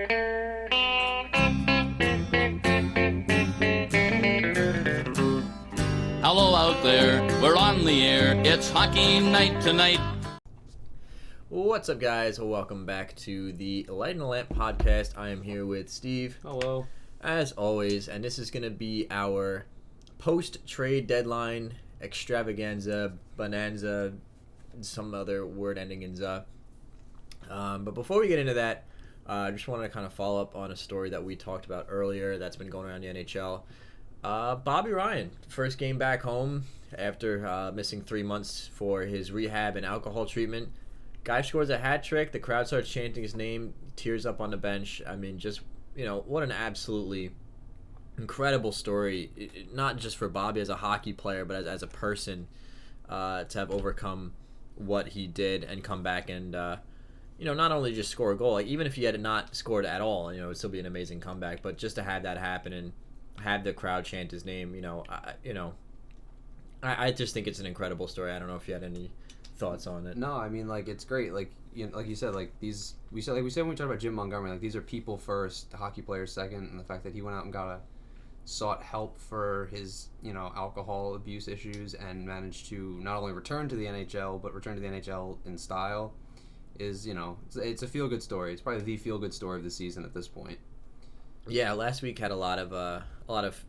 Hello out there, we're on the air, it's hockey night tonight. What's up, guys? Welcome back to the Light in the Lamp podcast. I am here with Steve. Hello. As always, and this is going to be our post-trade deadline extravaganza, bonanza, some other word ending in za. But before we get into that, I just wanted to kind of follow up on a story that we talked about earlier that's been going around the NHL. Bobby Ryan, first game back home after missing 3 months for his rehab and alcohol treatment. Guy scores a hat trick. The crowd starts chanting his name, tears up on the bench. I mean, just, what an absolutely incredible story, not just for Bobby as a hockey player, but as a person, to have overcome what he did and come back and, not only just score a goal, like even if he had not scored at all, it would still be an amazing comeback, but just to have that happen and have the crowd chant his name, I just think it's an incredible story. I don't know if you had any thoughts on it. No, I mean, like, it's great. Like you said, like we said when we talked about Jim Montgomery, like these are people first, hockey players second, and the fact that he went out and sought help for his alcohol abuse issues and managed to not only return to the NHL but return to the NHL in style is it's a feel good story. It's probably the feel good story of the season at this point. Yeah, last week had a lot of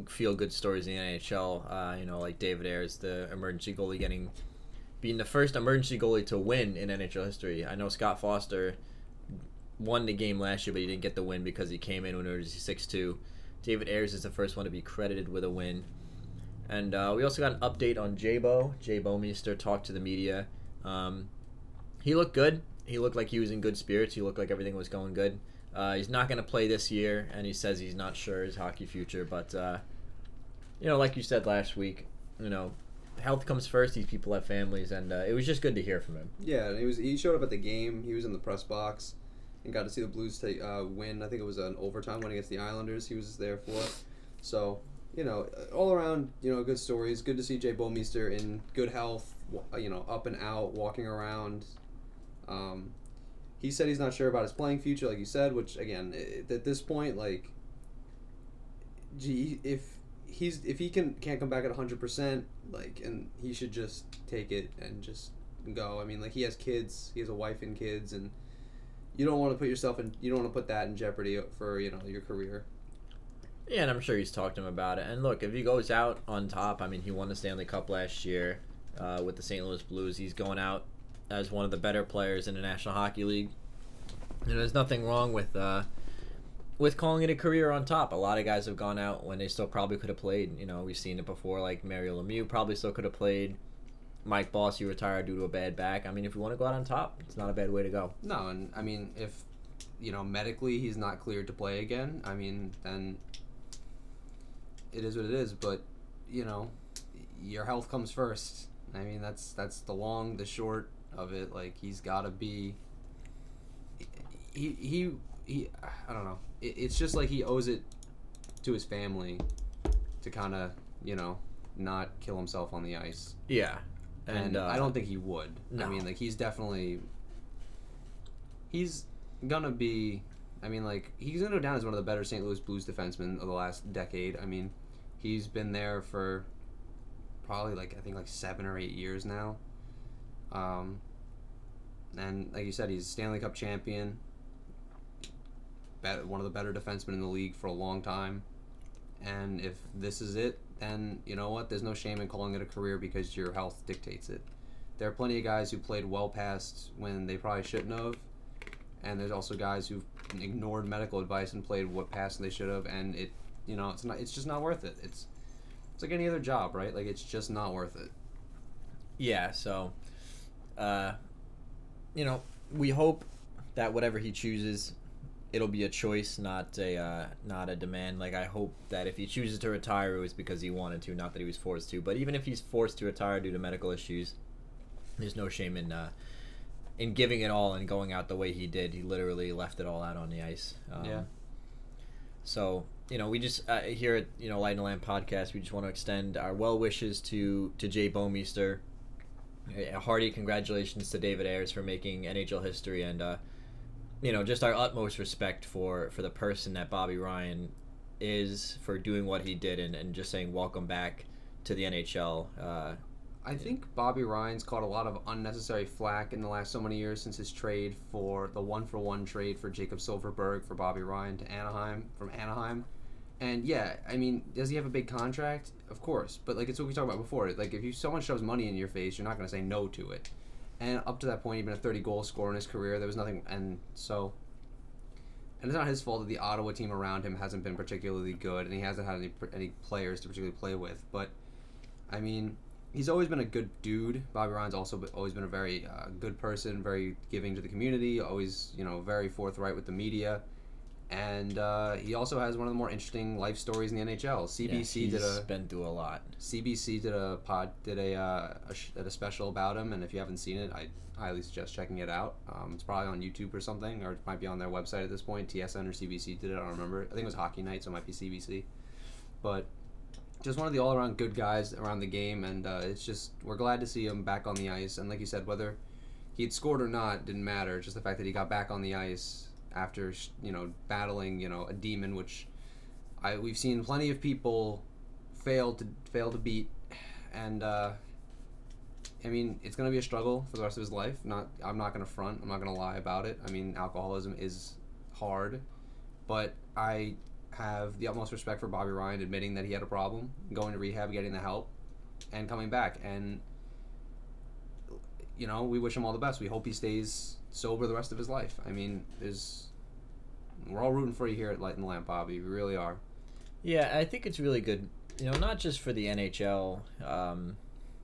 feel good stories in the NHL. Like David Ayres, the emergency goalie, being the first emergency goalie to win in NHL history. I know Scott Foster won the game last year, but he didn't get the win because he came in when it was 6-2. David Ayres is the first one to be credited with a win. And we also got an update on Jay Bouwmeester talked to the media. He looked good. He looked like he was in good spirits. He looked like everything was going good. He's not going to play this year, and he says he's not sure his hockey future. But, like you said last week, health comes first. These people have families, and it was just good to hear from him. Yeah, and he showed up at the game. He was in the press box and got to see the Blues win. I think it was an overtime win against the Islanders he was there for. So, all around, good stories. Good to see Jay Bouwmeester in good health, up and out, walking around. He said he's not sure about his playing future, like you said, which, again, at this point, like, gee, if he can't come back at 100%, like, and he should just take it and just go. I mean, like, he has kids, he has a wife and kids, and you don't want to put that in jeopardy for, your career. Yeah, and I'm sure he's talked to him about it. And look, if he goes out on top, I mean, he won the Stanley Cup last year with the St. Louis Blues. He's going out as one of the better players in the National Hockey League. There's nothing wrong with calling it a career on top. A lot of guys have gone out when they still probably could have played. We've seen it before, like Mario Lemieux probably still could have played. Mike Bossy retired due to a bad back. I mean, if you want to go out on top, it's not a bad way to go. No, and I mean, if, medically he's not cleared to play again, I mean, then it is what it is. But, your health comes first. I mean, that's the long, the short of it. Like, he's got to be... He I don't know. It's just like he owes it to his family to kind of, not kill himself on the ice. Yeah. And I don't think he would. No. I mean, like, he's gonna be, I mean, like, he's gonna go down as one of the better St. Louis Blues defensemen of the last decade. I mean, he's been there for probably, I think 7 or 8 years now. And like you said, he's Stanley Cup champion. One of the better defensemen in the league for a long time. And if this is it, then you know what? There's no shame in calling it a career because your health dictates it. There are plenty of guys who played well past when they probably shouldn't have. And there's also guys who've ignored medical advice and played what past they should have. And it's just not worth it. It's like any other job, right? Like, it's just not worth it. Yeah, so, we hope that whatever he chooses, it'll be a choice, not a demand. Like, I hope that if he chooses to retire, it was because he wanted to, not that he was forced to. But even if he's forced to retire due to medical issues, there's no shame in giving it all and going out the way he did. He literally left it all out on the ice. Yeah. So, we just here at Light in the Lamp podcast, we just want to extend our well wishes to Jay Bouwmeester. A hearty congratulations to David Ayres for making NHL history, and just our utmost respect for the person that Bobby Ryan is, for doing what he did, and just saying welcome back to the NHL. I think Bobby Ryan's caught a lot of unnecessary flack in the last so many years since his trade for the 1-for-1 trade for Jacob Silverberg for Bobby Ryan to Anaheim. And yeah, I mean, does he have a big contract? Of course, but like it's what we talked about before. Like if someone shoves money in your face, you're not going to say no to it. And up to that point, he'd been a 30-goal scorer in his career. There was nothing, and it's not his fault that the Ottawa team around him hasn't been particularly good, and he hasn't had any players to particularly play with. But I mean, he's always been a good dude. Bobby Ryan's also always been a very good person, very giving to the community, always very forthright with the media. And he also has one of the more interesting life stories in the NHL. CBC he's been through a lot. CBC did a special about him, and if you haven't seen it, I highly suggest checking it out. It's probably on YouTube or something, or it might be on their website at this point. TSN or CBC did it. I don't remember. I think it was Hockey Night, so it might be CBC. But just one of the all-around good guys around the game, and it's just we're glad to see him back on the ice. And like you said, whether he had scored or not didn't matter. Just the fact that he got back on the ice after battling a demon, which we've seen plenty of people fail to beat, and I mean it's gonna be a struggle for the rest of his life. I'm not gonna front. I'm not gonna lie about it. I mean, alcoholism is hard, but I have the utmost respect for Bobby Ryan admitting that he had a problem, going to rehab, getting the help, and coming back. And we wish him all the best. We hope he stays sober the rest of his life. I mean, we're all rooting for you here at Light and the Lamp, Bobby. We really are. Yeah, I think it's really good, not just for the NHL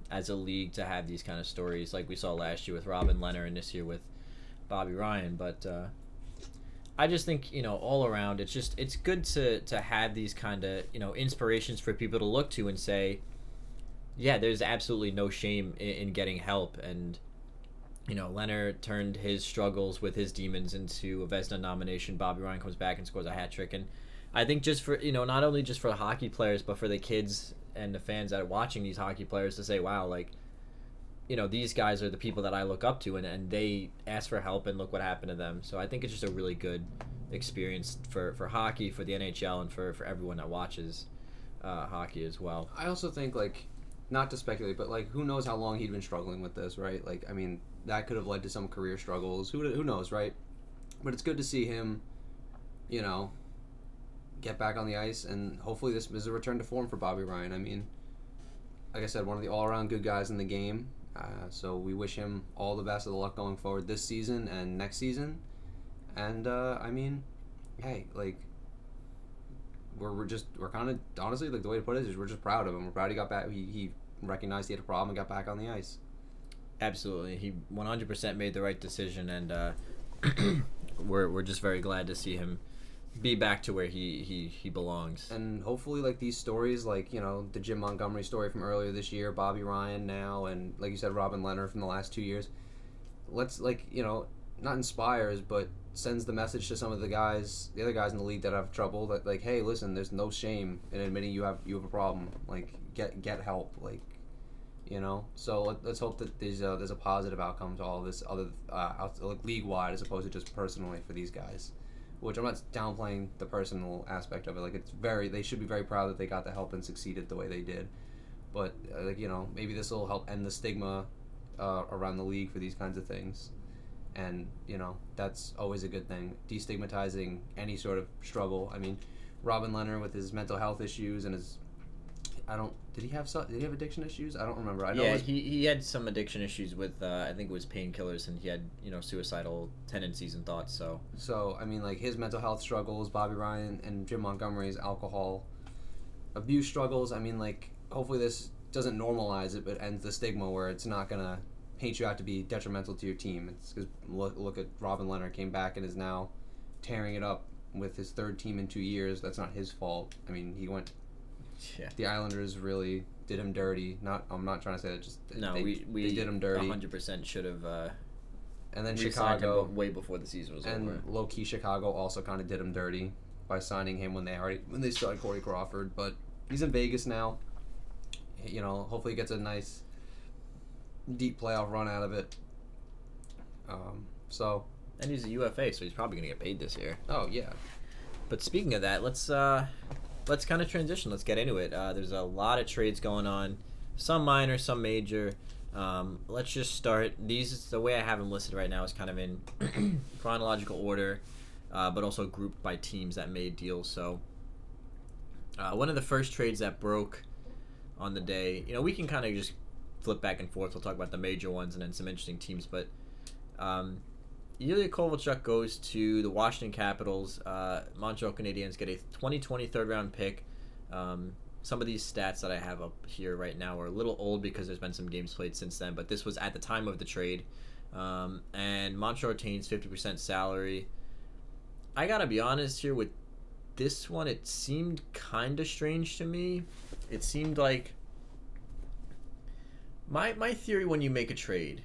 as a league to have these kind of stories like we saw last year with Robin Lehner and this year with Bobby Ryan, but I just think, all around, it's good to have these kind of, inspirations for people to look to and say, yeah, there's absolutely no shame in getting help. And Leonard turned his struggles with his demons into a Vezina nomination. Bobby Ryan comes back and scores a hat trick. And I think just for, not only just for the hockey players, but for the kids and the fans that are watching these hockey players to say, wow, like, these guys are the people that I look up to, and they ask for help, and look what happened to them. So I think it's just a really good experience for hockey, for the NHL, and for everyone that watches hockey as well. I also think, like, not to speculate, but, like, who knows how long he'd been struggling with this, right? Like, I mean, that could have led to some career struggles. Who knows, right? But it's good to see him, get back on the ice, and hopefully this is a return to form for Bobby Ryan. I mean, like I said, one of the all-around good guys in the game. So we wish him all the best of the luck going forward this season and next season. And, I mean, hey, like, we're kind of, honestly, like, the way to put it is we're just proud of him. We're proud he got back. He recognized he had a problem and got back on the ice. Absolutely. He 100% made the right decision, and we're just very glad to see him be back to where he belongs. And hopefully, like, these stories, like, the Jim Montgomery story from earlier this year, Bobby Ryan now, and like you said, Robin Lehner from the last 2 years, let's, like, not inspires, but sends the message to some of the other guys in the league that have trouble, that, like, hey, listen, there's no shame in admitting you have a problem. Like, get help. Like, so let's hope that there's a positive outcome to all this other like, league wide as opposed to just personally for these guys. Which I'm not downplaying the personal aspect of it. Like, they should be very proud that they got the help and succeeded the way they did. But like, maybe this will help end the stigma around the league for these kinds of things. And that's always a good thing. Destigmatizing any sort of struggle. I mean, Robin Lehner with his mental health issues and his, did he have addiction issues? I don't remember. I know he had some addiction issues with I think it was painkillers, and he had suicidal tendencies and thoughts. So I mean, like, his mental health struggles, Bobby Ryan and Jim Montgomery's alcohol abuse struggles. I mean, like, hopefully this doesn't normalize it, but ends the stigma where it's not gonna paint you out to be detrimental to your team. It's because look at Robin Lehner came back and is now tearing it up with his third team in 2 years. That's not his fault. I mean, he went. Yeah. The Islanders really did him dirty. I'm not trying to say that. Just they did him dirty. 100% should have. And then Chicago way before the season was over. And low key Chicago also kind of did him dirty by signing him when they started Corey Crawford. But he's in Vegas now. Hopefully he gets a nice deep playoff run out of it. And he's a UFA, so he's probably going to get paid this year. Oh yeah. But speaking of that, let's kind of transition. Let's get into it. There's a lot of trades going on, some minor, some major. Let's just start. The way I have them listed right now is kind of in chronological order, but also grouped by teams that made deals. So one of the first trades that broke on the day, we can kind of just flip back and forth. We'll talk about the major ones and then some interesting teams. But Ilya Kovalchuk goes to the Washington Capitals. Montreal Canadiens get a 2020 third-round pick. Some of these stats that I have up here right now are a little old because there's been some games played since then, but this was at the time of the trade. And Montreal retains 50% salary. I gotta be honest here with this one, it seemed kind of strange to me. It seemed like my theory when you make a trade,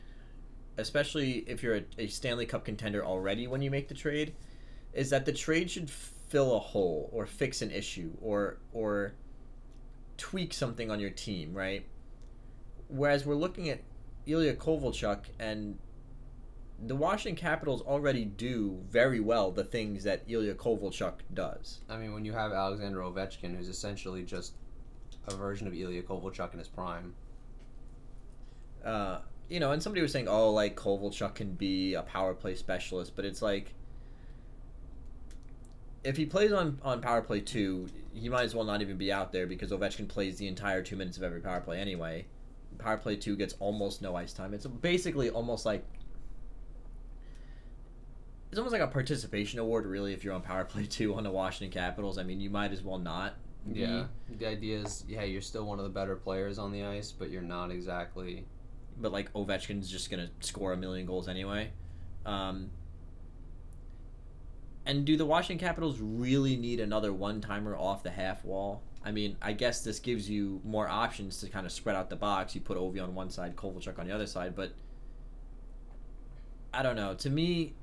especially if you're a Stanley Cup contender already when you make the trade, is that the trade should fill a hole or fix an issue or tweak something on your team, right? Whereas we're looking at Ilya Kovalchuk, and the Washington Capitals already do very well the things that Ilya Kovalchuk does. I mean, when you have Alexander Ovechkin, who's essentially just a version of Ilya Kovalchuk in his prime. And somebody was saying, oh, like, Kovalchuk can be a power play specialist, but it's like, if he plays on power play 2, he might as well not even be out there because Ovechkin plays the entire 2 minutes of every power play anyway. Power play 2 gets almost no ice time. It's basically almost like a participation award, really, if you're on power play 2 on the Washington Capitals. I mean, you might as well not be. Yeah. The idea is, you're still one of the better players on the ice, but you're not exactly. But, like, Ovechkin's just going to score 1 million goals anyway. And do the Washington Capitals really need another one-timer off the half wall? I mean, I guess this gives you more options to kind of spread out the box. You put Ovi on one side, Kovalchuk on the other side, but I don't know. To me,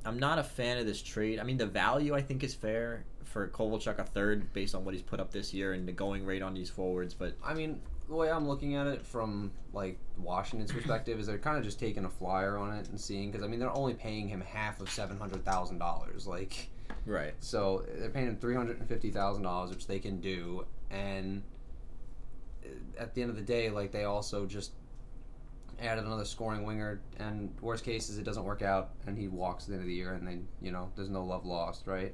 I'm not a fan of this trade. I mean, the value, I think, is fair for Kovalchuk, a third, based on what he's put up this year and the going rate on these forwards, but I mean, the way I'm looking at it from, like, Washington's perspective is they're kind of just taking a flyer on it and seeing, because, I mean, they're only paying him half of $700,000, like, right. So they're paying him $350,000, which they can do, and at the end of the day, like, they also just added another scoring winger, and worst case is it doesn't work out, and he walks at the end of the year, and then, there's no love lost, right?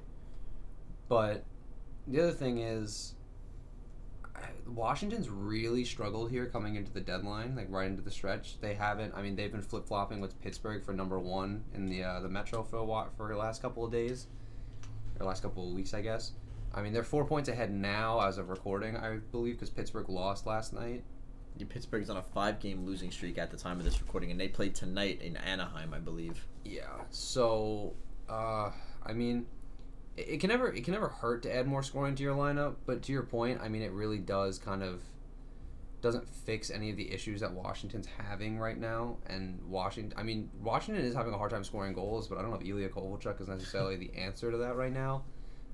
But the other thing is, Washington's really struggled here coming into the deadline, like right into the stretch. They've been flip-flopping with Pittsburgh for number 1 in the Metro for the last couple of days, or last couple of weeks, I guess. I mean, they're 4 points ahead now as of recording, I believe, because Pittsburgh lost last night. Pittsburgh's on a 5-game losing streak at the time of this recording, and they played tonight in Anaheim, I believe. Yeah, so, I mean, it can never hurt to add more scoring to your lineup, but to your point, I mean, it really doesn't fix any of the issues that Washington's having right now. And Washington is having a hard time scoring goals, but I don't know if Ilya Kovalchuk is necessarily the answer to that right now.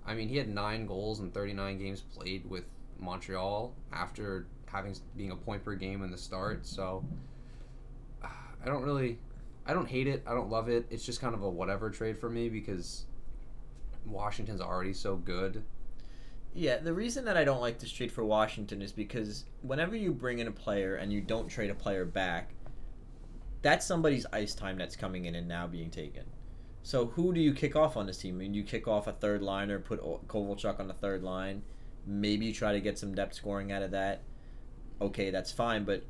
I mean, he had 9 goals in 39 games played with Montreal after being a point per game in the start. So I don't hate it. I don't love it. It's just kind of a whatever trade for me because Washington's already so good. Yeah, the reason that I don't like this trade for Washington is because whenever you bring in a player and you don't trade a player back, that's somebody's ice time that's coming in and now being taken. So who do you kick off on this team? I mean, you kick off a third liner, put Kovalchuk on the third line, maybe you try to get some depth scoring out of that. Okay, that's fine, but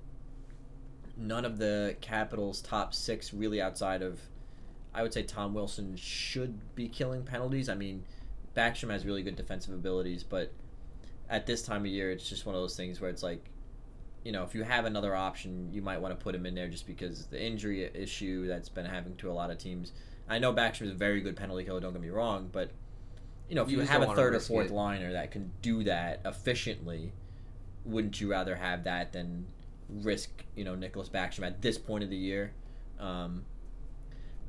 none of the Capitals' top 6 really outside of, I would say Tom Wilson should be killing penalties. I mean, Backstrom has really good defensive abilities, but at this time of year, it's just one of those things where it's like, if you have another option, you might want to put him in there just because the injury issue that's been happening to a lot of teams. I know Backstrom is a very good penalty killer, don't get me wrong, but if you have a third or fourth liner that can do that efficiently, wouldn't you rather have that than risk, Nicholas Backstrom at this point of the year?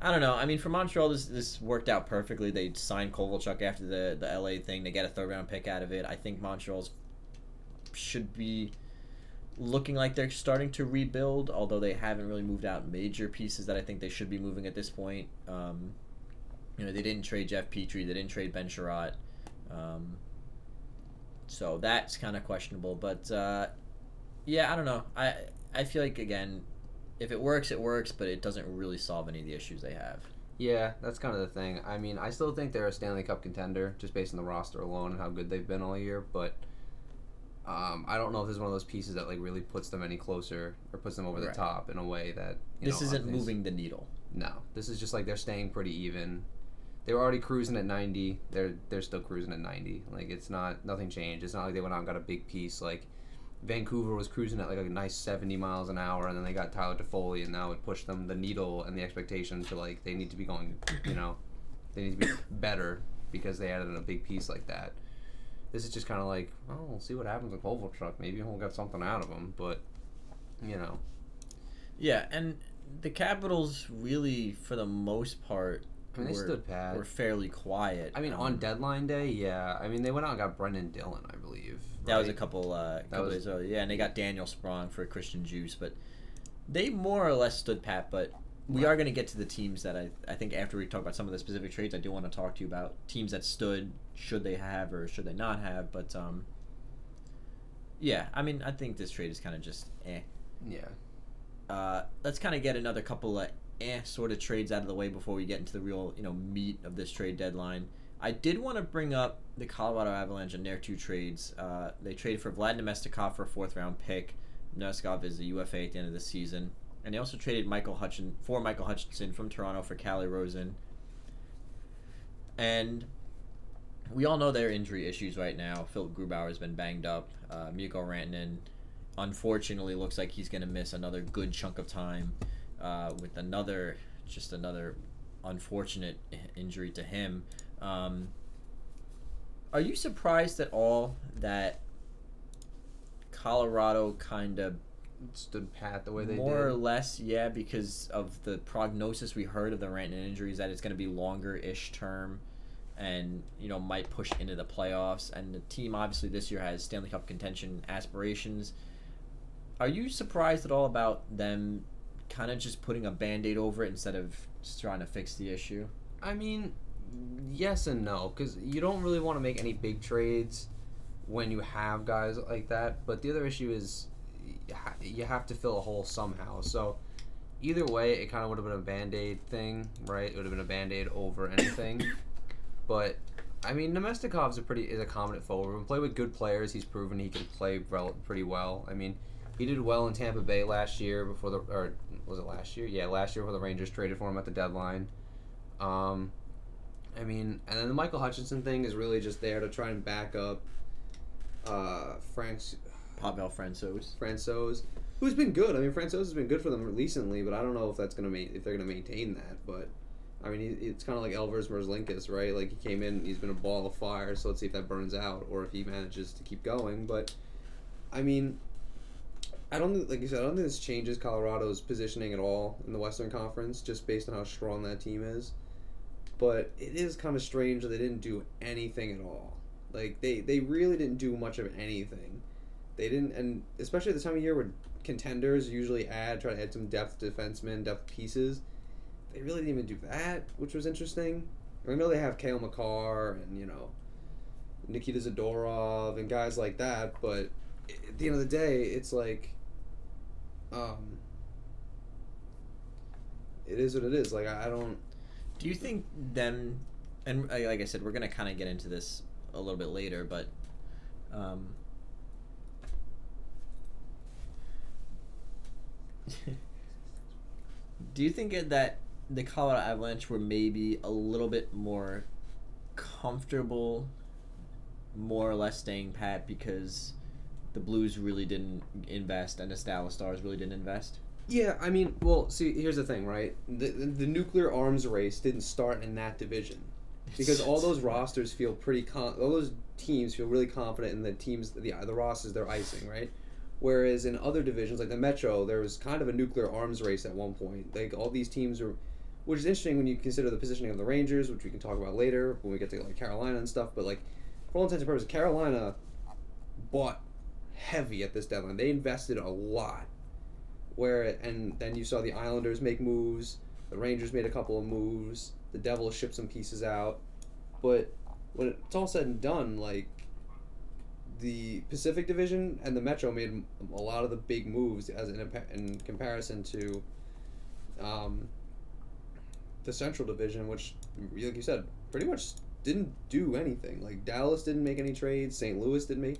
I don't know. I mean, for Montreal, this worked out perfectly. They signed Kovalchuk after the LA thing. They get a third-round pick out of it. I think Montreal's should be looking like they're starting to rebuild, although they haven't really moved out major pieces that I think they should be moving at this point. They didn't trade Jeff Petrie. They didn't trade Ben Sherratt. So that's kind of questionable. But, yeah, I don't know. I feel like, again, if it works, it works, but it doesn't really solve any of the issues they have. Yeah, that's kind of the thing. I mean, I still think they're a Stanley Cup contender just based on the roster alone and how good they've been all year, but I don't know if this is one of those pieces that like really puts them any closer or puts them over the top in a way that this isn't moving the needle. No, this is just like they're staying pretty even. They were already cruising at 90. They're still cruising at 90. Like it's nothing changed. It's not like they went out and got a big piece. Like Vancouver was cruising at like a nice 70 miles an hour, and then they got Tyler Toffoli, and now it pushed them the needle and the expectation to like they need to be going. They need to be better because they added in a big piece like that. This is just kind of like, oh, we'll see what happens with Kovalchuk. Maybe we'll get something out of him, but Yeah, and the Capitals really, for the most part, they stood pat. Were fairly quiet. I mean, on deadline day, yeah. I mean, they went out and got Brendan Dillon, I believe. That was a couple days earlier. Yeah, and they got Daniel Sprong for Christian Juice, but they more or less stood pat. But we are going to get to the teams that I think after we talk about some of the specific trades, I do want to talk to you about teams that stood. Should they have or should they not have? But yeah, I mean, I think this trade is kind of just eh. Yeah. Let's kind of get another couple of sort of trades out of the way before we get into the real meat of this trade deadline. I did want to bring up the Colorado Avalanche and their two trades. They traded for Vlad Nemestikov for a 4th-round pick. Nemestikov is a UFA at the end of the season. And they also traded Michael Hutchinson from Toronto for Calle Rosen. And we all know their injury issues right now. Philip Grubauer has been banged up. Mikko Rantanen, unfortunately, looks like he's going to miss another good chunk of time with another unfortunate injury to him. Are you surprised at all that Colorado kind of stood pat the way they did? More or less, yeah, because of the prognosis we heard of the Rantanen injuries, that it's going to be longer-ish term and, might push into the playoffs. And the team, obviously, this year has Stanley Cup contention aspirations. Are you surprised at all about them kind of just putting a Band-Aid over it instead of just trying to fix the issue? I mean, yes and no, because you don't really want to make any big trades when you have guys like that. But the other issue is you have to fill a hole somehow. So either way, it kind of would have been a Band-Aid thing, right? It would have been a Band-Aid over anything. But I mean, Nemestikov's is a competent forward. When we play with good players, he's proven he can play pretty well. I mean, he did well in Tampa Bay last year was it last year? Yeah, last year before the Rangers traded for him at the deadline. I mean, and then the Michael Hutchinson thing is really just there to try and back up Pavel Francouz, who's been good. I mean, Francouz has been good for them recently, but I don't know if they're going to maintain that. But I mean, it's kind of like Elvers Merzlikins, right? Like he came in, he's been a ball of fire. So let's see if that burns out or if he manages to keep going. But I mean, I don't think this changes Colorado's positioning at all in the Western Conference, just based on how strong that team is. But it is kind of strange that they didn't do anything at all. Like they really didn't do much of anything. They didn't, and especially at the time of year where contenders usually try to add some depth defensemen, depth pieces. They really didn't even do that, which was interesting. I know they have Cale Makar and Nikita Zadorov and guys like that, but at the end of the day, it's like, it is what it is. Like I don't. Do you think them, and like I said, we're gonna kind of get into this a little bit later, but do you think that the Colorado Avalanche were maybe a little bit more comfortable, more or less staying pat because the Blues really didn't invest and the Dallas Stars really didn't invest? Yeah, I mean, well, see, here's the thing, right? The nuclear arms race didn't start in that division because all those rosters feel all those teams feel really confident in the teams, the rosters they're icing, right? Whereas in other divisions, like the Metro, there was kind of a nuclear arms race at one point. Like all these teams were, which is interesting when you consider the positioning of the Rangers, which we can talk about later when we get to like Carolina and stuff. But like, for all intents and purposes, Carolina bought heavy at this deadline. They invested a lot. And then you saw the Islanders make moves. The Rangers made a couple of moves. The Devils shipped some pieces out. But when it's all said and done, like, the Pacific Division and the Metro made a lot of the big moves as in comparison to the Central Division, which, like you said, pretty much didn't do anything. Like, Dallas didn't make any trades. St. Louis didn't make...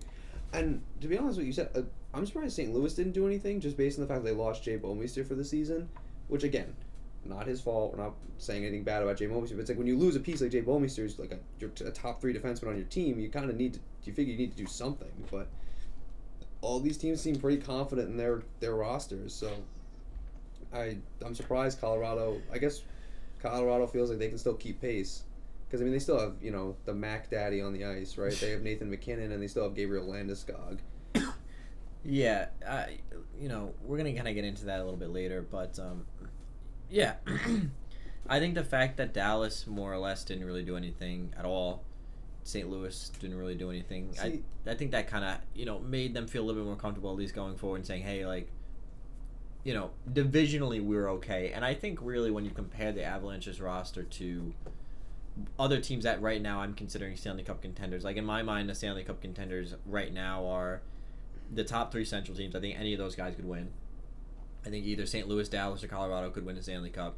And to be honest with what you said, I'm surprised St. Louis didn't do anything, just based on the fact they lost Jay Bouwmeester for the season, which, again, not his fault. We're not saying anything bad about Jay Bouwmeester, but it's like when you lose a piece like Jay Bouwmeester, who's like a top 3 defenseman on your team, you kind of need to... You figure you need to do something, but all these teams seem pretty confident in their rosters, so I'm surprised Colorado... I guess Colorado feels like they can still keep pace. Because, I mean, they still have, the Mac Daddy on the ice, right? They have Nathan McKinnon, and they still have Gabriel Landeskog. Yeah, we're going to kind of get into that a little bit later, but, yeah. I think the fact that Dallas, more or less, didn't really do anything at all, St. Louis didn't really do anything, I think that kind of, made them feel a little bit more comfortable, at least going forward, and saying, hey, like, divisionally we're okay. And I think, really, when you compare the Avalanche's roster to other teams that right now I'm considering Stanley Cup contenders, like, in my mind, the Stanley Cup contenders right now are the top 3 Central teams. I think any of those guys could win. I think either St. Louis, Dallas, or Colorado could win the Stanley Cup.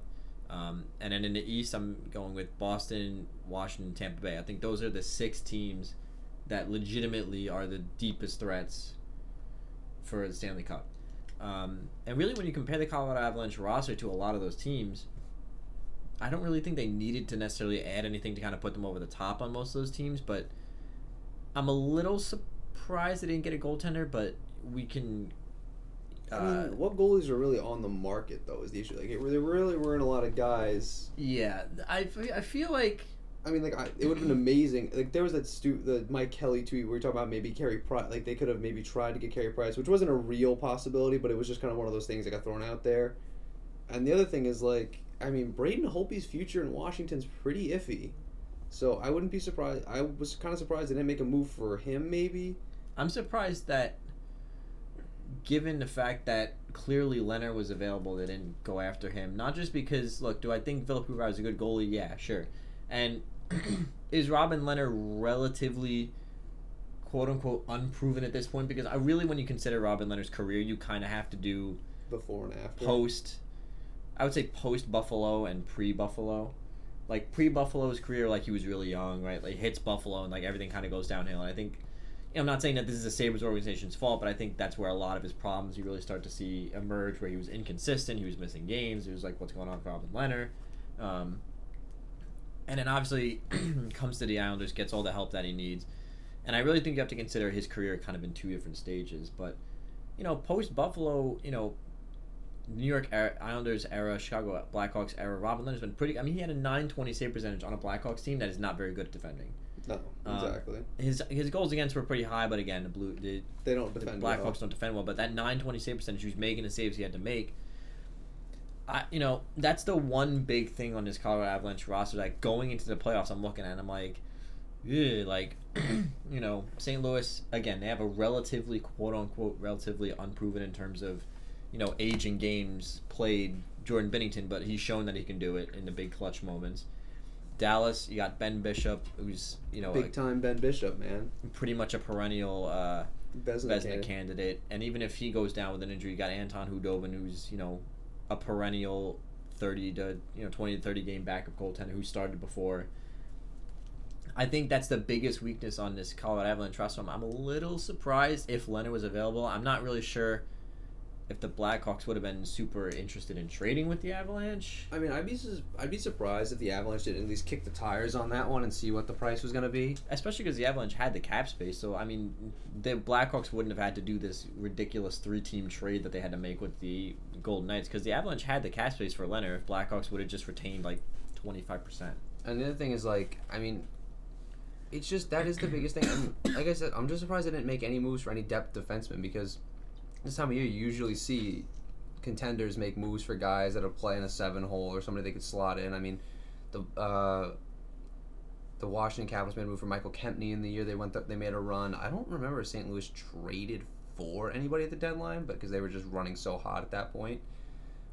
And then in the East, I'm going with Boston, Washington, Tampa Bay. I think those are the 6 teams that legitimately are the deepest threats for the Stanley Cup. And really, when you compare the Colorado Avalanche roster to a lot of those teams, I don't really think they needed to necessarily add anything to kind of put them over the top on most of those teams, but I'm a little surprised they didn't get a goaltender, but we can... I mean, what goalies are really on the market, though, is the issue. Like, there really weren't a lot of guys. Yeah, I feel like... I mean, like, it would have been amazing. Like, there was the Mike Kelly tweet where we were talking about maybe Carey Price. Like, they could have maybe tried to get Carey Price, which wasn't a real possibility, but it was just kind of one of those things that got thrown out there. And the other thing is, like, I mean, Braden Holtby's future in Washington's pretty iffy. So I wouldn't be surprised. I was kind of surprised they didn't make a move for him, maybe. I'm surprised that, given the fact that clearly Leonard was available, they didn't go after him. Not just because, look, do I think Philip Grubauer is a good goalie? Yeah, sure. And is Robin Leonard relatively, quote-unquote, unproven at this point? Because when you consider Robin Leonard's career, you kind of have to do... Before and after. I would say post-Buffalo and pre-Buffalo. Like, pre-Buffalo's career, like, he was really young, right? Like, hits Buffalo and, like, everything kind of goes downhill. And I think... I'm not saying that this is the Sabres organization's fault, but I think that's where a lot of his problems you really start to see emerge, where he was inconsistent, he was missing games, he was like, what's going on with Robin Leonard? And then obviously comes to the Islanders, gets all the help that he needs. And I really think you have to consider his career kind of in 2 different stages. But, post-Buffalo, New York Islanders era, Chicago Blackhawks era, Robin Leonard's been pretty... I mean, he had a .920 save percentage on a Blackhawks team that is not very good at defending. No, exactly. His goals against were pretty high, but again, they don't defend Blackhawks well. don't defend well. But that .920 save percentage, he was making the saves he had to make. That's the one big thing on this Colorado Avalanche roster. Like, going into the playoffs, I'm looking at, I'm like, St. Louis, again, they have a relatively, quote-unquote, relatively unproven in terms of, age and games played Jordan Binnington, but he's shown that he can do it in the big clutch moments. Dallas, you got Ben Bishop, who's, big-time Ben Bishop, man. Pretty much a perennial Vezina candidate. And even if he goes down with an injury, you got Anton Hudobin, who's, a perennial 20 to 30 game backup goaltender who started before. I think that's the biggest weakness on this Colorado Avalanche roster. I'm a little surprised if Leonard was available. I'm not really sure if the Blackhawks would have been super interested in trading with the Avalanche. I mean, I'd be surprised if the Avalanche didn't at least kick the tires on that one and see what the price was going to be. Especially because the Avalanche had the cap space. So, I mean, the Blackhawks wouldn't have had to do this ridiculous 3-team trade that they had to make with the Golden Knights, because the Avalanche had the cap space for Leonard if Blackhawks would have just retained, 25%. And the other thing is, it's just, that is the biggest thing. And like I said, I'm just surprised they didn't make any moves for any depth defensemen, because this time of year you usually see contenders make moves for guys that'll play in a 7-hole or somebody they could slot in. I mean, the Washington Capitals made a move for Michael Kempney in the year they made a run. I don't remember if St. Louis traded for anybody at the deadline, but because they were just running so hot at that point.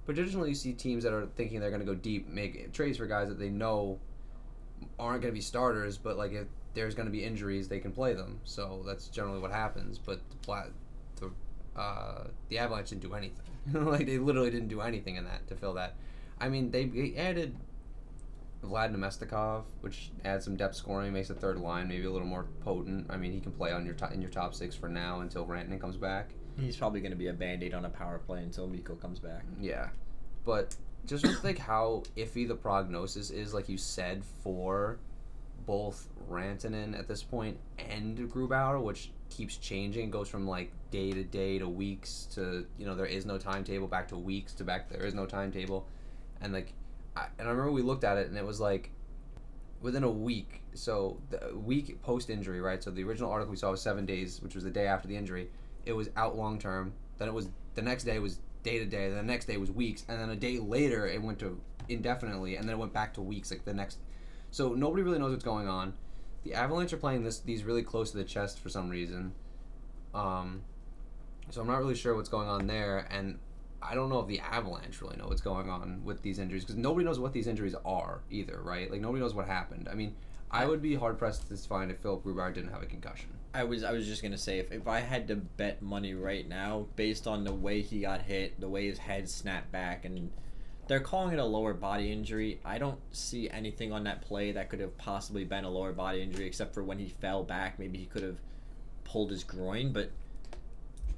But traditionally, you see teams that are thinking they're going to go deep make trades for guys that they know aren't going to be starters, but like if there's going to be injuries, they can play them. So that's generally what happens. But the Avalanche didn't do anything. Like they literally didn't do anything in that to fill that. I mean, they added Vlad Nemestikov, which adds some depth scoring, makes the third line maybe a little more potent. I mean, he can play on in your top six for now until Rantanen comes back. He's probably going to be a Band-Aid on a power play until Mikko comes back. Yeah, but just with like how iffy the prognosis is, like you said, for both Rantanen at this point and Grubauer, which keeps changing, goes from like day to day to weeks to there is no timetable back to weeks to back there is no timetable, and like I remember we looked at it and it was like within a week, so the week post injury, right? So the original article we saw was 7 days, which was the day after the injury. It was out long term. Then it was the next day was day to day. The next day was weeks, and then a day later it went to indefinitely, and then it went back to weeks. Like the next, so nobody really knows what's going on. The Avalanche are playing these really close to the chest for some reason. So I'm not really sure what's going on there, and I don't know if the Avalanche really know what's going on with these injuries because nobody knows what these injuries are either, right? Like nobody knows what happened. I mean, I would be hard pressed to find if Philip Grubauer didn't have a concussion. I was just gonna say if I had to bet money right now based on the way he got hit, the way his head snapped back, and they're calling it a lower body injury. I don't see anything on that play that could have possibly been a lower body injury except for when he fell back. Maybe he could have pulled his groin, but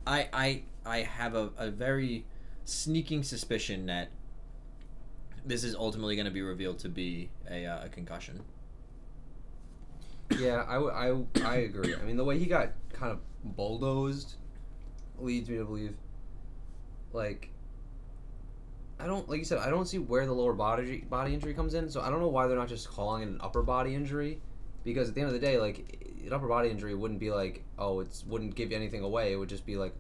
I have a very sneaking suspicion that this is ultimately going to be revealed to be a concussion. Yeah, I agree. I mean, the way he got kind of bulldozed leads me to believe, like, like you said, I don't see where the lower body injury comes in, so I don't know why they're not just calling it an upper body injury, because at the end of the day, like, an upper body injury wouldn't be like, wouldn't give anything away, it would just be like,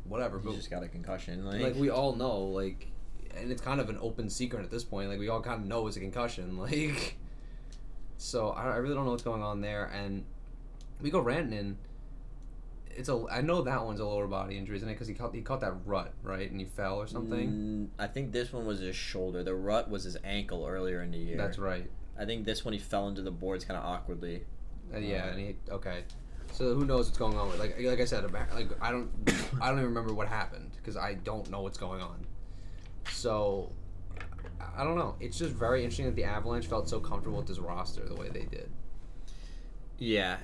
whatever. He just got a concussion. Like, we all know, like, and it's kind of an open secret at this point, like, we all kind of know it's a concussion, like... So I really don't know what's going on there, and Mikko Rantanen, I know that one's a lower body injury, isn't it? Because he caught that rut, right, and he fell or something. I think this one was his shoulder. The rut was his ankle earlier in the year. That's right. I think this one he fell into the boards kind of awkwardly. Yeah, and So who knows what's going on with like I said, like I don't even remember what happened because I don't know what's going on. So. I don't know. It's just very interesting that the Avalanche felt so comfortable with this roster the way they did. Yeah.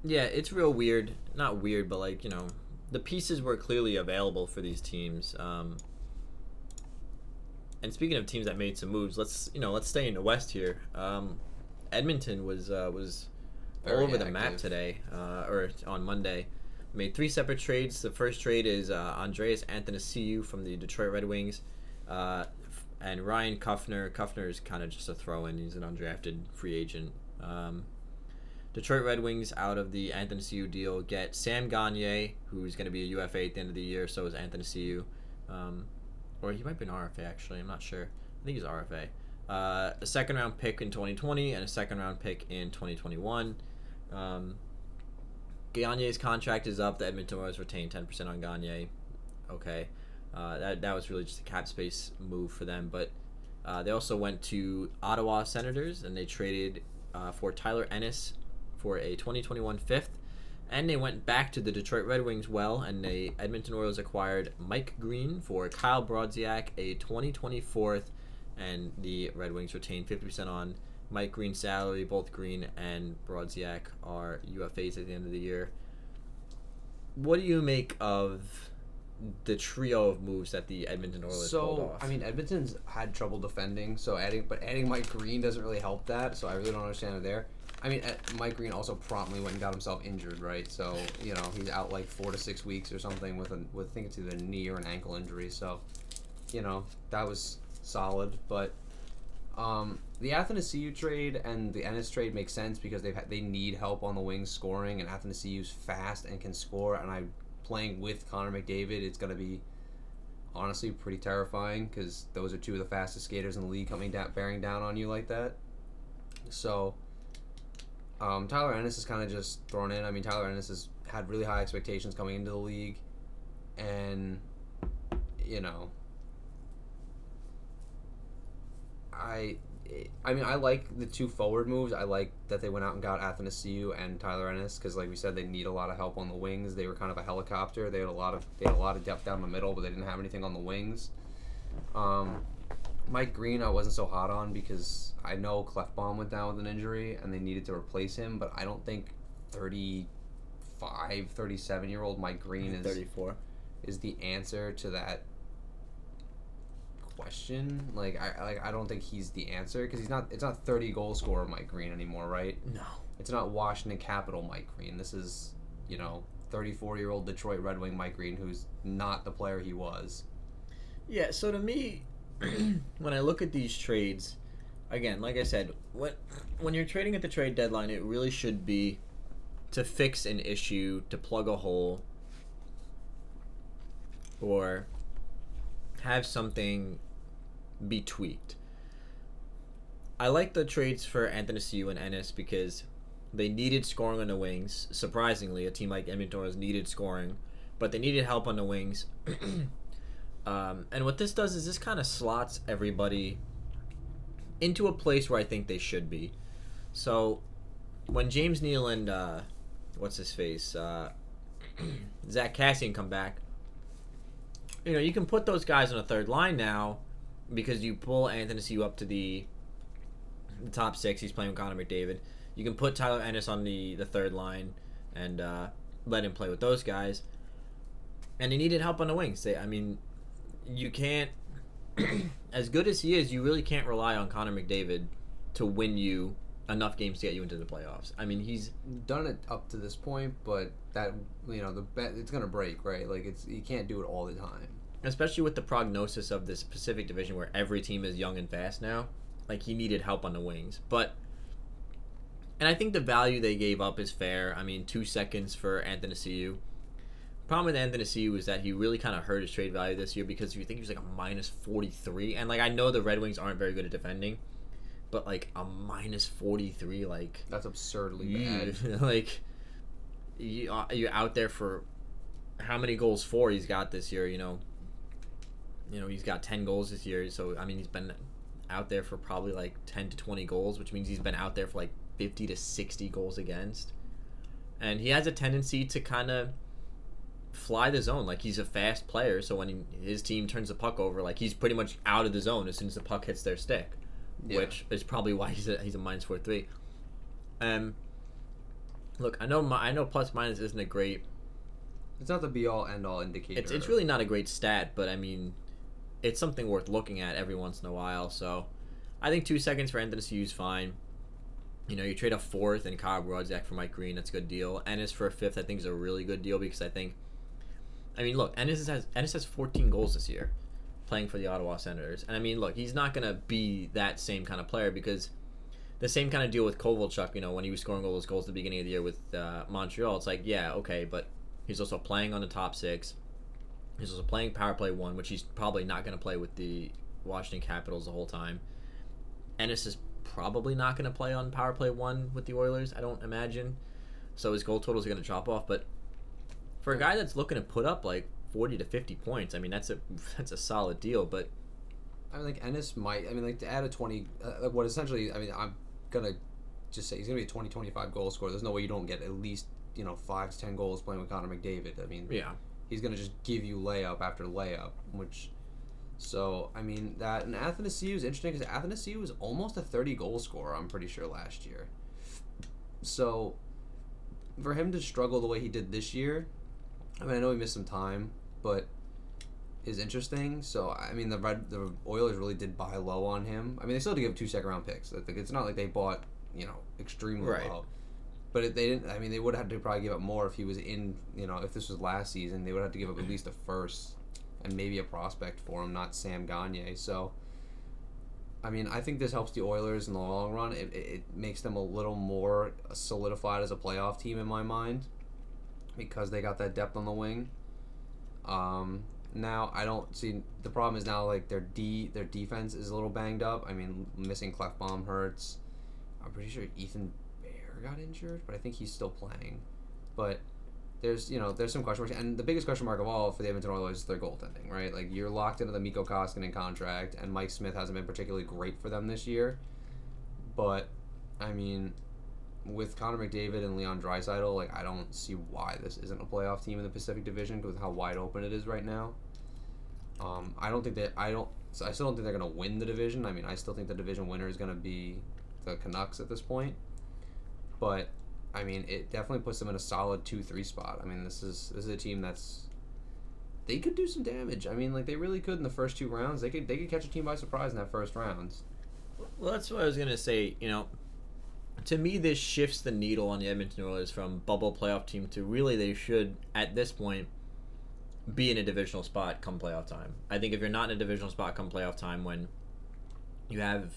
Yeah, it's real weird. Not weird, but like, the pieces were clearly available for these teams. And speaking of teams that made some moves, let's stay in the West here. Edmonton was Very all over the active. map today, or on Monday. Made 3 separate trades. The first trade is Andreas Athanasiou from the Detroit Red Wings, and Ryan Kuffner. Kuffner is kind of just a throw-in. He's an undrafted free agent. Detroit Red Wings, out of the Athanasiou deal, get Sam Gagner, who's going to be a UFA at the end of the year. So is Athanasiou. Or he might be an RFA, actually. I'm not sure. I think he's RFA. A second-round pick in 2020 and a second-round pick in 2021. Gagner's contract is up. The Edmonton Oilers retained 10% on Gagner. Okay. That was really just a cap space move for them. But they also went to Ottawa Senators, and they traded for Tyler Ennis for a 2021 fifth. And they went back to the Detroit Red Wings and the Edmonton Oilers acquired Mike Green for Kyle Brodziak, a 2020 fourth, and the Red Wings retained 50% on Mike Green's salary. Both Green and Brodziak are UFAs at the end of the year. What do you make of the trio of moves that the Edmonton Oilers pulled off? I mean, Edmonton's had trouble defending, adding Mike Green doesn't really help that, so I really don't understand it there. I mean, Mike Green also promptly went and got himself injured, right? So, he's out like 4 to 6 weeks or something with I think it's either a knee or an ankle injury, so, that was solid, but the Athanasiou trade and the Ennis trade make sense because they need help on the wings scoring, and Athanasiou's fast and can score, and playing with Connor McDavid, it's going to be honestly pretty terrifying because those are 2 of the fastest skaters in the league bearing down on you like that. So Tyler Ennis is kind of just thrown in. I mean, Tyler Ennis has had really high expectations coming into the league, and you know, I mean, I like the two forward moves. I like that they went out and got Athanasiou and Tyler Ennis because, like we said, they need a lot of help on the wings. They were kind of a helicopter. They had a lot of depth down the middle, but they didn't have anything on the wings. Mike Green, I wasn't so hot on because I know Clefbaum went down with an injury and they needed to replace him, but I don't think 35, 37-year-old Mike Green 34 is the answer to that question. I don't think he's the answer because it's not 30 goal scorer Mike Green anymore, right? No. It's not Washington Capital Mike Green. This is, 34-year-old Detroit Red Wing Mike Green who's not the player he was. Yeah, so to me, when I look at these trades, again, like I said, when you're trading at the trade deadline, it really should be to fix an issue, to plug a hole, or have something be tweaked. I like the trades for Athanasiou and Ennis because they needed scoring on the wings. Surprisingly, a team like Edmonton has needed scoring, but they needed help on the wings. And what this does is this kind of slots everybody into a place where I think they should be. So when James Neal and Zach Cassian come back, you can put those guys on a third line now because you pull Athanasiou up to the top six. He's playing with Connor McDavid. You can put Tyler Ennis on the third line and let him play with those guys. And he needed help on the wings. You can't, as good as he is, you really can't rely on Connor McDavid to win you enough games to get you into the playoffs. He's done it up to this point, but that the bet it's gonna break, right? Like you can't do it all the time. Especially with the prognosis of this Pacific Division where every team is young and fast now. Like he needed help on the wings, and I think the value they gave up is fair. 2 seconds for Athanasiou. Problem with Athanasiou is that he really kind of hurt his trade value this year because you think he was like a minus 43, and I know the Red Wings aren't very good at defending, but like a minus 43, that's absurdly bad. Like you're out there for how many goals for he's got this year? He's got 10 goals this year, so he's been out there for probably like 10 to 20 goals, which means he's been out there for like 50 to 60 goals against, and he has a tendency to kind of fly the zone. Like he's a fast player, so when his team turns the puck over, like he's pretty much out of the zone as soon as the puck hits their stick, which is probably why he's a minus 43. Look, I know plus minus isn't a great. It's not the be all end all indicator. It's really not a great stat, but it's something worth looking at every once in a while. So I think 2 seconds for Athanasiou is fine. You trade a fourth and Kyle Brodziak for Mike Green. That's a good deal. Ennis for a fifth, I think, is a really good deal because I think. Look, Ennis has 14 goals this year, playing for the Ottawa Senators, and look, he's not gonna be that same kind of player because the same kind of deal with Kovalchuk. When he was scoring all those goals at the beginning of the year with Montreal, it's like, yeah, okay, but he's also playing on the top six. He's also playing power play 1, which he's probably not gonna play with the Washington Capitals the whole time. Ennis is probably not gonna play on power play 1 with the Oilers, I don't imagine. So his goal totals are gonna drop off, but. For a guy that's looking to put up like 40 to 50 points, that's a solid deal. But Ennis might. To add a 20, what essentially. I'm gonna just say he's gonna be a 20-25 goal scorer. There's no way you don't get at least 5 to 10 goals playing with Connor McDavid. Yeah, he's gonna just give you layup after layup, which. So that and Athanasiou is interesting because Athanasiou was almost a 30 goal scorer. I'm pretty sure last year. So for him to struggle the way he did this year. I know he missed some time, but is interesting. So the Oilers really did buy low on him. They still had to give 2 second-round picks. It's not like they bought extremely low, but they didn't. They would have had to probably give up more if he was in. If this was last season, they would have to give up at least a first and maybe a prospect for him, not Sam Gagner. So I think this helps the Oilers in the long run. It makes them a little more solidified as a playoff team in my mind. Because they got that depth on the wing. Now I don't see the problem is now like their defense is a little banged up. Missing Clefbaum hurts. I'm pretty sure Ethan Bear got injured, but I think he's still playing. But there's some question marks, and the biggest question mark of all for the Edmonton Oilers is their goaltending, right? Like, you're locked into the Mikko Koskinen contract, and Mike Smith hasn't been particularly great for them this year. But I mean, with Connor McDavid and Leon Draisaitl, like, I don't see why this isn't a playoff team in the Pacific Division with how wide open it is right now. I still don't think they're gonna win the division. I mean, I still think the division winner is gonna be the Canucks at this point. But I mean, it definitely puts them in a solid 2-3 spot. I mean, this is a team they could do some damage. I mean, like, they really could in the first 2 rounds. They could catch a team by surprise in that first round. Well, that's what I was gonna say. To me, this shifts the needle on the Edmonton Oilers from bubble playoff team to really they should, at this point, be in a divisional spot come playoff time. I think if you're not in a divisional spot come playoff time, when you have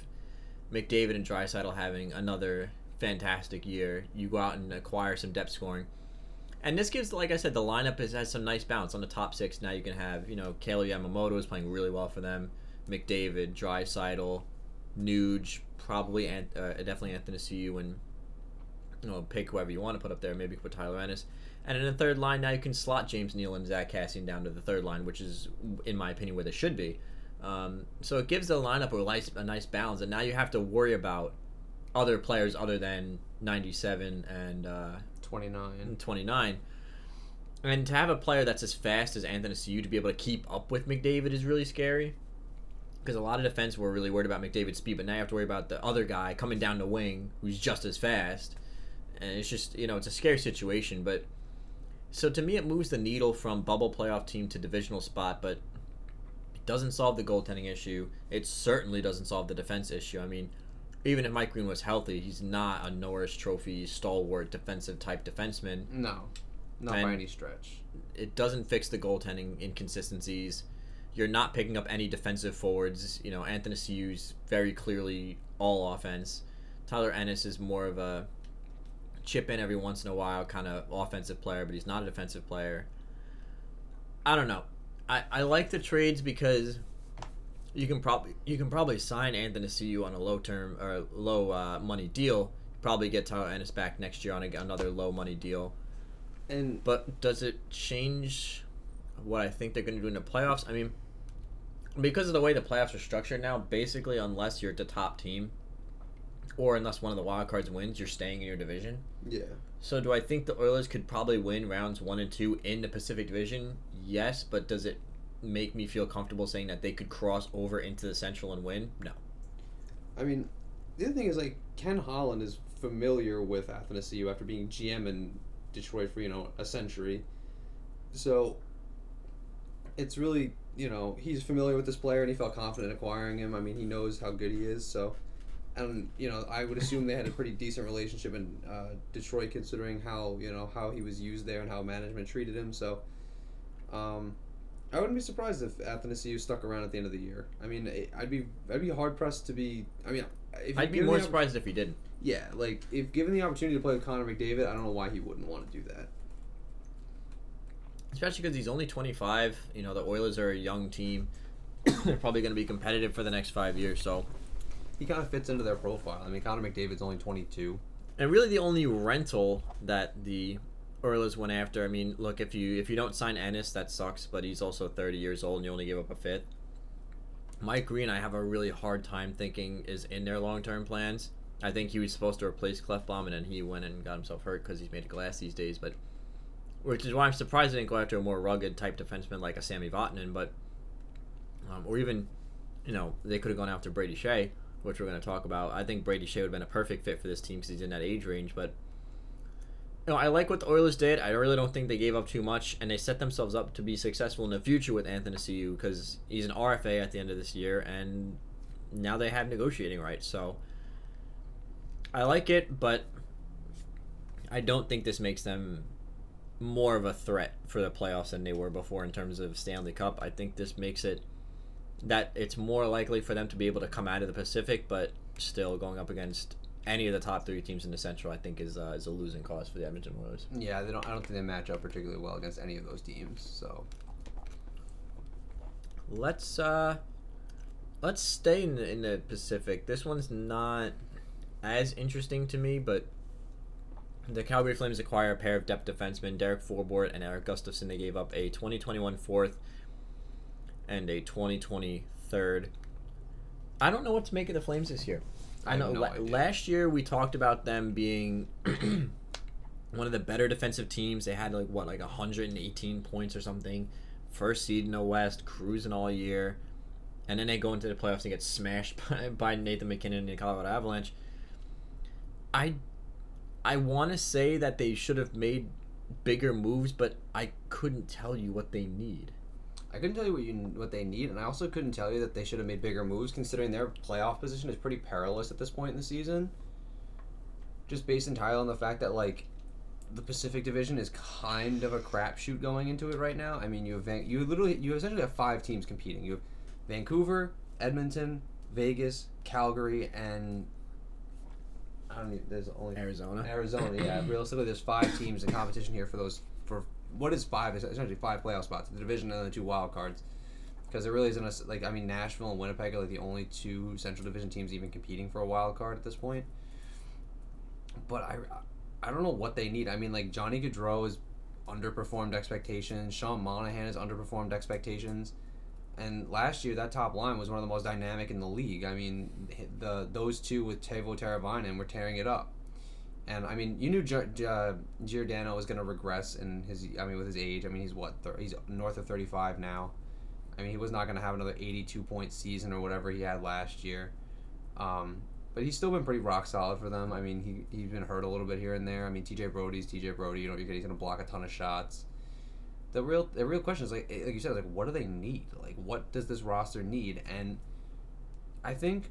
McDavid and Draisaitl having another fantastic year, you go out and acquire some depth scoring. And this gives, like I said, the lineup has some nice balance on the top 6. Now you can have, Kailer Yamamoto is playing really well for them, McDavid, Draisaitl, Nuge, probably definitely Anthony Ciu, and pick whoever you want to put up there. Maybe put Tyler Ennis. And in the third line, now you can slot James Neal and Zach Kassian down to the third line, which is, in my opinion, where they should be. So it gives the lineup a nice balance, and now you have to worry about other players other than 97 and 29. And to have a player that's as fast as Anthony Ciu to be able to keep up with McDavid is really scary. Because a lot of defense were really worried about McDavid's speed, but now you have to worry about the other guy coming down the wing who's just as fast. And it's just, it's a scary situation. But so to me, it moves the needle from bubble playoff team to divisional spot, but it doesn't solve the goaltending issue. It certainly doesn't solve the defense issue. I mean, even if Mike Green was healthy, he's not a Norris Trophy stalwart defensive type defenseman. No, not by any stretch. It doesn't fix the goaltending inconsistencies. You're not picking up any defensive forwards. Anthony Ciu's very clearly all offense. Tyler Ennis is more of a chip in every once in a while kind of offensive player, but he's not a defensive player. I don't know. I like the trades because you can probably sign Anthony Ciu on a low money deal. Probably get Tyler Ennis back next year on another low money deal. But does it change what I think they're going to do in the playoffs? I mean, because of the way the playoffs are structured now, basically unless you're the top team or unless one of the wild cards wins, you're staying in your division. Yeah. So do I think the Oilers could probably win rounds 1 and 2 in the Pacific Division? Yes, but does it make me feel comfortable saying that they could cross over into the Central and win? No. I mean, the other thing is, like, Ken Holland is familiar with Athanasiou after being GM in Detroit for, a century. So it's really, he's familiar with this player and he felt confident acquiring him. I mean, he knows how good he is. So, and, I would assume they had a pretty decent relationship in Detroit considering how, how he was used there and how management treated him. So, I wouldn't be surprised if Athanasiou stuck around at the end of the year. I mean, I'd be hard pressed to be. I mean, I'd be more surprised if he didn't. Yeah, like if given the opportunity to play with Connor McDavid, I don't know why he wouldn't want to do that. Especially because he's only 25. The Oilers are a young team. They're probably going to be competitive for the next 5 years. So he kind of fits into their profile. I mean, Connor McDavid's only 22. And really, the only rental that the Oilers went after. I mean, look, if you don't sign Ennis, that sucks. But he's also 30 years old, and you only give up a fifth. Mike Green, I have a really hard time thinking is in their long-term plans. I think he was supposed to replace Clefbaum, and then he went and got himself hurt because he's made of glass these days. But which is why I'm surprised they didn't go after a more rugged type defenseman like a Sami Vatanen. But or even, they could have gone after Brady Shea, which we're going to talk about. I think Brady Shea would have been a perfect fit for this team because he's in that age range. But I like what the Oilers did. I really don't think they gave up too much, and they set themselves up to be successful in the future with Anthony Ciu because he's an RFA at the end of this year, and now they have negotiating rights. So I like it, but I don't think this makes them more of a threat for the playoffs than they were before in terms of Stanley Cup. I think this makes it that it's more likely for them to be able to come out of the Pacific, but still going up against any of the top 3 teams in the Central, I think is a losing cause for the Edmonton Oilers. Yeah, I don't think they match up particularly well against any of those teams. So let's stay in the Pacific. This one's not as interesting to me, but The Calgary Flames acquire a pair of depth defensemen, Derek Forbort and Eric Gustafsson. They gave up a 2021 fourth and a 2020 third. I don't know what to make of the Flames this year. I know last year we talked about them being one of the better defensive teams. They had like 118 points or something. First seed in the West, cruising all year. And then they go into the playoffs and get smashed by Nathan McKinnon and the Colorado Avalanche. I want to say that they should have made bigger moves, but I couldn't tell you what they need. I couldn't tell you what they need, and I also couldn't tell you that they should have made bigger moves, considering their playoff position is pretty perilous at this point in the season. Just based entirely on the fact that the Pacific Division is kind of a crapshoot going into it right now. I mean, you essentially have 5 teams competing. You have Vancouver, Edmonton, Vegas, Calgary, and there's only Arizona. Yeah. Realistically, there's 5 teams in competition here for what is 5? It's essentially 5 playoff spots, the division and then the 2 wild cards. Because there really isn't Nashville and Winnipeg are the only 2 Central Division teams even competing for a wild card at this point. But I don't know what they need. I mean, Johnny Gaudreau has underperformed expectations. Sean Monahan has underperformed expectations. And last year, that top line was one of the most dynamic in the league. I mean, those 2 with Teuvo Teravainen were tearing it up. And I mean, you knew Giordano was going to regress with his age. I mean, he's north of 35 now. I mean, he was not going to have another 82-point season or whatever he had last year. But he's still been pretty rock solid for them. I mean, he's been hurt a little bit here and there. I mean, TJ Brody's TJ Brody. You know, he's going to block a ton of shots. The real question is like you said, what do they need? What does this roster need? And I think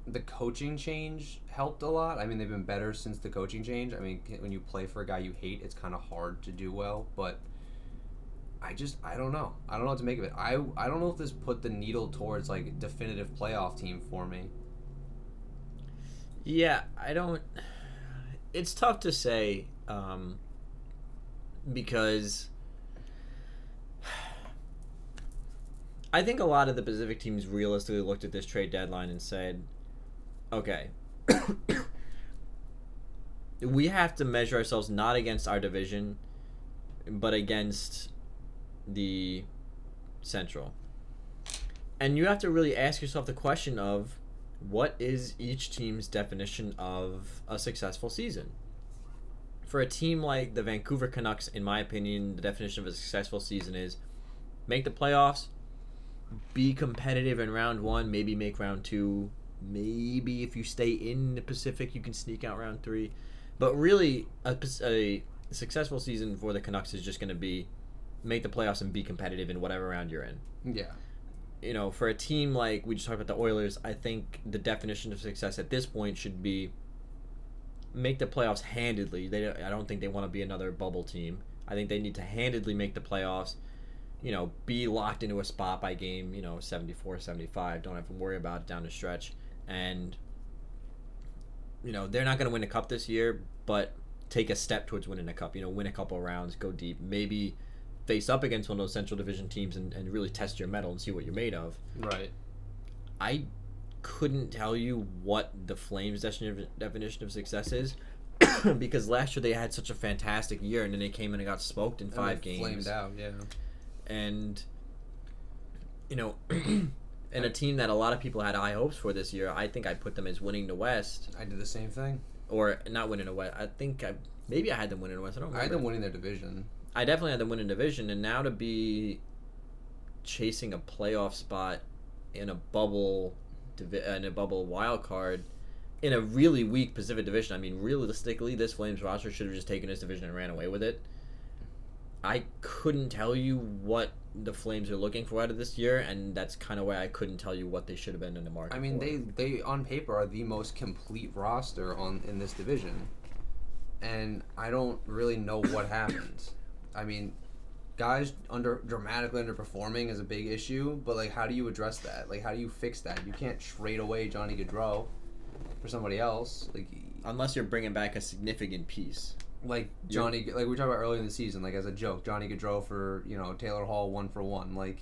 the coaching change helped a lot. I mean, they've been better since the coaching change. I mean, when you play for a guy you hate, it's kind of hard to do well. But I don't know. I don't know what to make of it. I don't know if this put the needle towards definitive playoff team for me. Yeah, I don't. It's tough to say. Because I think a lot of the Pacific teams realistically looked at this trade deadline and said, okay, we have to measure ourselves not against our division, but against the Central. And you have to really ask yourself the question of, what is each team's definition of a successful season? For a team like the Vancouver Canucks, in my opinion, the definition of a successful season is make the playoffs, be competitive in round 1, maybe make round 2. Maybe if you stay in the Pacific, you can sneak out round 3. But really, a successful season for the Canucks is just going to be make the playoffs and be competitive in whatever round you're in. Yeah. You know, for a team like we just talked about the Oilers, I think the definition of success at this point should be make the playoffs handedly. I don't think they want to be another bubble team. I think they need to handedly make the playoffs, be locked into a spot by game, 74, 75. Don't have to worry about it down the stretch. And, they're not going to win a cup this year, but take a step towards winning a cup. Win a couple of rounds, go deep. Maybe face up against one of those Central Division teams and really test your mettle and see what you're made of. Right. I couldn't tell you what the Flames' definition of success is because last year they had such a fantastic year and then they came in and got smoked in 5 games. Flamed out, yeah. And, and a team that a lot of people had high hopes for this year, I think I put them as winning the West. I did the same thing. Or not winning the West. I think maybe I had them winning the West. I don't remember. I had them winning their division. I definitely had them winning division, and now to be chasing a playoff spot in a bubble wild card in a really weak Pacific Division. I mean, realistically, this Flames roster should have just taken this division and ran away with it. I couldn't tell you what the Flames are looking for out of this year, and that's kind of why I couldn't tell you what they should have been in the market. I mean, they on paper are the most complete roster in this division, and I don't really know what happened. I mean, guys dramatically underperforming is a big issue, but how do you address that? How do you fix that? You can't trade away Johnny Gaudreau for somebody else. Unless you're bringing back a significant piece. Johnny, we were talking about earlier in the season, as a joke, Johnny Gaudreau for Taylor Hall 1-for-1.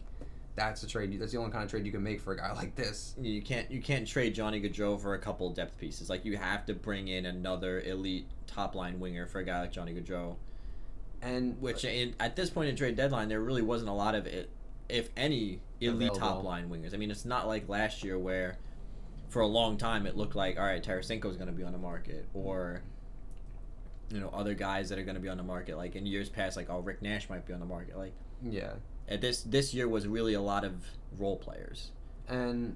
that's a trade. That's the only kind of trade you can make for a guy like this. You can't trade Johnny Gaudreau for a couple depth pieces. Like, you have to bring in another elite top line winger for a guy like Johnny Gaudreau. And At this point in trade deadline, there really wasn't a lot of it, if any, elite Available. top line wingers. I mean, it's not like last year where, for a long time, it looked like, all right, Tarasenko's going to be on the market, or other guys that are going to be on the market. Like in years past, like, Rick Nash might be on the market. Like, yeah, at this year was really a lot of role players. and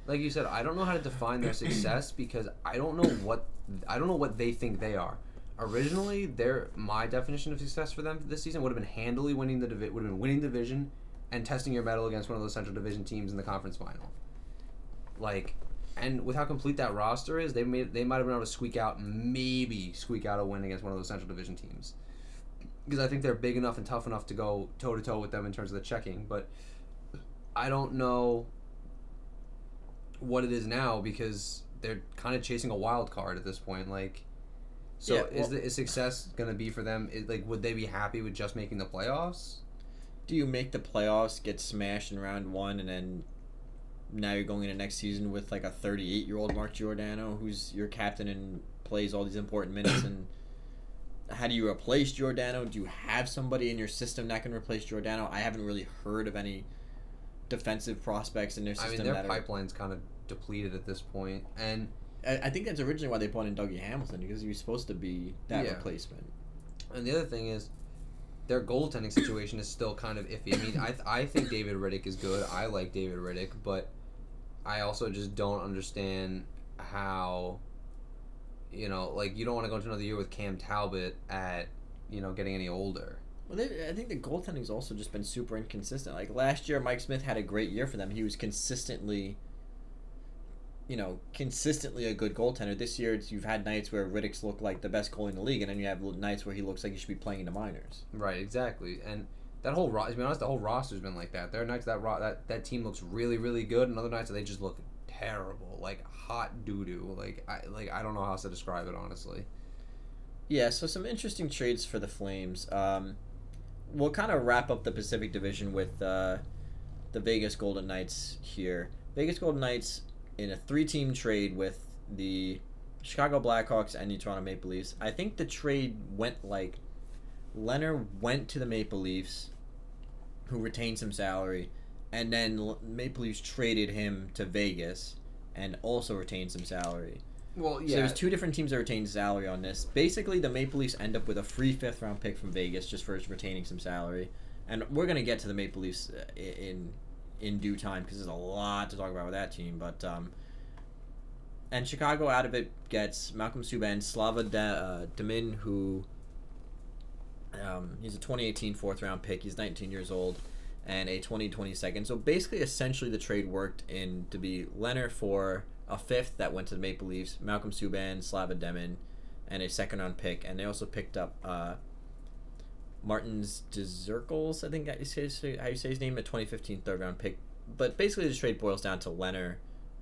like you said, I don't know how to define their success because I don't know what they think they are. Originally, my definition of success for them this season would have been handily winning winning division and testing your mettle against one of those Central Division teams in the conference final. Like, and with how complete that roster is, they might have been able to squeak out a win against one of those Central Division teams. Because I think they're big enough and tough enough to go toe to toe with them in terms of the checking, but I don't know what it is now because they're kind of chasing a wild card at this point. Like, so Yeah, is success going to be for them? Would they be happy with just making the playoffs? Do you make the playoffs, get smashed in round one, and then now you're going into next season with like a 38-year-old Mark Giordano who's your captain and plays all these important minutes? And how do you replace Giordano? Do you have somebody in your system that can replace Giordano? I haven't really heard of any defensive prospects in their system. I mean, their pipeline's kind of depleted at this point, and I think that's originally why they brought in Dougie Hamilton, because he was supposed to be that replacement. And the other thing is, their goaltending situation is still kind of iffy. I mean, I think David Riddick is good. I like David Riddick, but I also just don't understand how, you don't want to go into another year with Cam Talbot at, getting any older. Well, I think the goaltending's also just been super inconsistent. Like last year, Mike Smith had a great year for them. He was consistently a good goaltender. This year, you've had nights where Riddick's looked like the best goalie in the league, and then you have nights where he looks like he should be playing in the minors. Right, exactly. And that whole to be honest, the whole roster's been like that. There are nights that team looks really, really good, and other nights that they just look terrible, like hot doo-doo. I don't know how else to describe it, honestly. Yeah, so some interesting trades for the Flames. We'll kind of wrap up the Pacific Division with the Vegas Golden Knights here. Vegas Golden Knights in a 3-team trade with the Chicago Blackhawks and the Toronto Maple Leafs. I think the trade went like Leonard went to the Maple Leafs, who retained some salary, and then Maple Leafs traded him to Vegas and also retained some salary. Well, yeah. So there's 2 different teams that retained salary on this. Basically, the Maple Leafs end up with a free 5th-round pick from Vegas just for retaining some salary. And we're going to get to the Maple Leafs in due time because there's a lot to talk about with that team. But and Chicago out of it gets Malcolm Subban, Slava Demin, who he's a 2018 4th-round pick. He's 19 years old, and a 2020 second. So basically, essentially, the trade worked in to be Leonard for a 5th that went to the Maple Leafs, Malcolm Subban, Slava Demin, and a 2nd-round pick. And they also picked up Martins Dzirkles, I think how you say his name, a 2015 3rd-round pick. But basically, this trade boils down to Leonard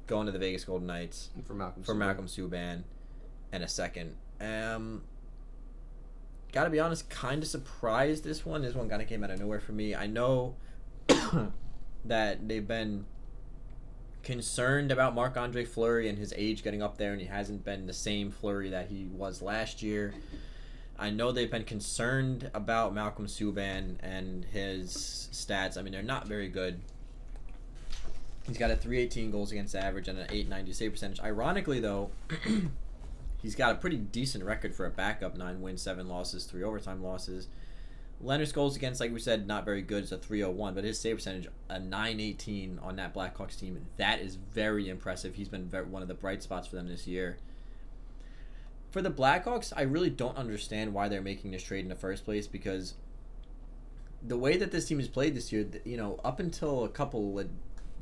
going to the Vegas Golden Knights for Malcolm Subban and a 2nd. Gotta be honest, kind of surprised this one. This one kind of came out of nowhere for me. I know that they've been concerned about Marc-Andre Fleury and his age getting up there, and he hasn't been the same Fleury that he was last year. I know they've been concerned about Malcolm Subban and his stats. I mean, they're not very good. He's got a .318 goals against average and an .890 save percentage. Ironically, though, he's got a pretty decent record for a backup: 9 wins, 7 losses, 3 overtime losses. Leonard's goals against, like we said, not very good. It's a .301, but his save percentage, a .918 on that Blackhawks team. That is very impressive. He's been one of the bright spots for them this year. For the Blackhawks, I really don't understand why they're making this trade in the first place, because the way that this team has played this year, up until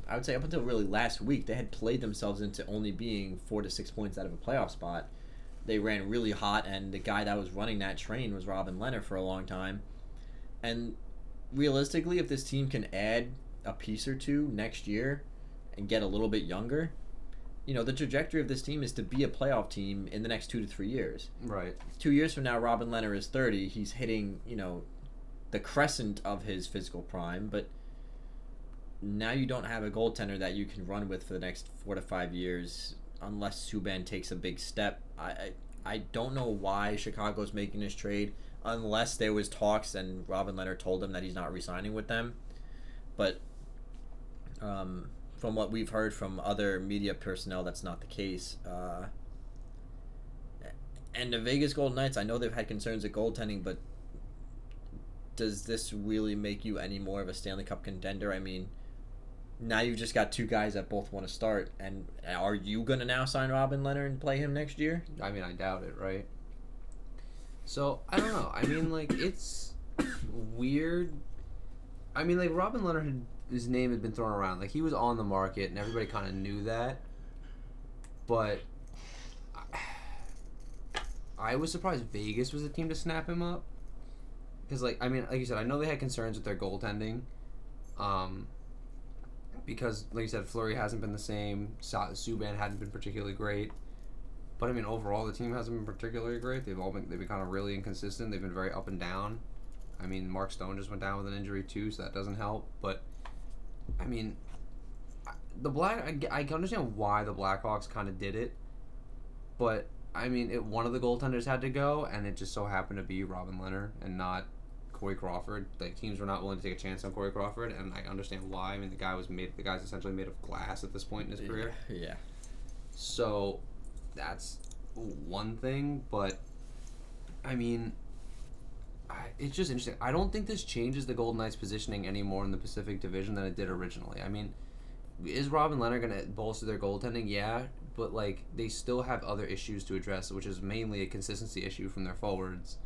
I would say up until really last week, they had played themselves into only being 4 to 6 points out of a playoff spot. They ran really hot, and the guy that was running that train was Robin Leonard for a long time. And realistically, if this team can add a piece or two next year and get a little bit younger, the trajectory of this team is to be a playoff team in the next 2 to 3 years. Right. 2 years from now, Robin Leonard is 30. He's hitting, the crescent of his physical prime, but now you don't have a goaltender that you can run with for the next 4 to 5 years unless Subban takes a big step. I don't know why Chicago's making this trade unless there was talks and Robin Leonard told them that he's not re-signing with them. But from what we've heard from other media personnel, that's not the case. And the Vegas Golden Knights, I know they've had concerns at goaltending, but does this really make you any more of a Stanley Cup contender? I mean, now you've just got two guys that both want to start, and are you going to now sign Robin Leonard and play him next year? I mean, I doubt it, right? So, I don't know. I mean, like, it's weird. I mean, like, Robin Leonard, his name had been thrown around. Like, he was on the market, and everybody kind of knew that. But I was surprised Vegas was the team to snap him up. Because, like, I mean, like you said, I know they had concerns with their goaltending. Because, like you said, Fleury hasn't been the same. Subban hadn't been particularly great. But, I mean, overall, the team hasn't been particularly great. They've been kind of really inconsistent. They've been very up and down. I mean, Mark Stone just went down with an injury, too, so that doesn't help. But, I mean, I can understand why the Blackhawks kind of did it. But, I mean, one of the goaltenders had to go, and it just so happened to be Robin Leonard and not Corey Crawford. Like, teams were not willing to take a chance on Corey Crawford, and I understand why. I mean, the guy's essentially made of glass at this point in his career. Yeah. So that's one thing, but I mean, it's just interesting. I don't think this changes the Golden Knights' positioning any more in the Pacific Division than it did originally. I mean, is Robin Leonard going to bolster their goaltending? Yeah, but like they still have other issues to address, which is mainly a consistency issue from their forwards,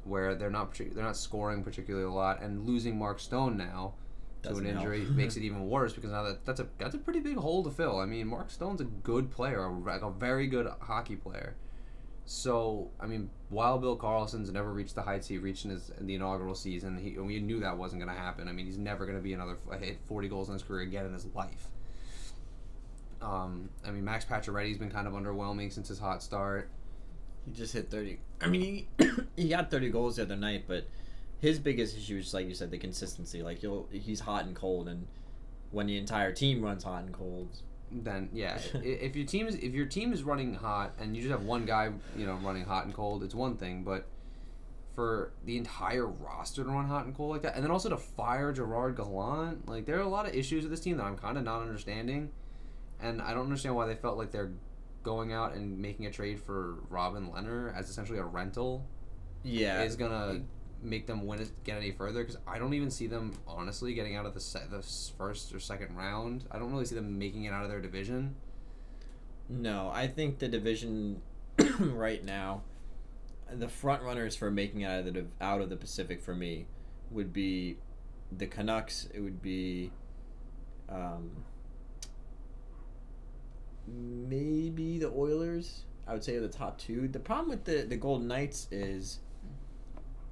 where they're not scoring particularly a lot, and losing Mark Stone now to an injury makes it even worse because now that's a pretty big hole to fill. I mean, Mark Stone's a good player, a very good hockey player. So, I mean, while Bill Karlsson's never reached the heights he reached in the inaugural season, we knew that wasn't going to happen. I mean, he's never going to be hit 40 goals in his career again in his life. I mean, Max Pacioretty's been kind of underwhelming since his hot start. He just hit 30. I mean, he got 30 goals the other night, but his biggest issue is, like you said, the consistency. Like, he's hot and cold, and when the entire team runs hot and cold, then yeah, if your team is running hot and you just have one guy, running hot and cold, it's one thing. But for the entire roster to run hot and cold like that, and then also to fire Gerard Gallant, like there are a lot of issues with this team that I'm kind of not understanding, and I don't understand why they felt like they're going out and making a trade for Robin Leonard as essentially a rental. Yeah, is gonna make them get any further, because I don't even see them honestly getting out of the first or second round. I don't really see them making it out of their division. No, I think the division right now, the front runners for making it out of the Pacific for me would be the Canucks. It would be maybe the Oilers. I would say are the top two. The problem with the Golden Knights is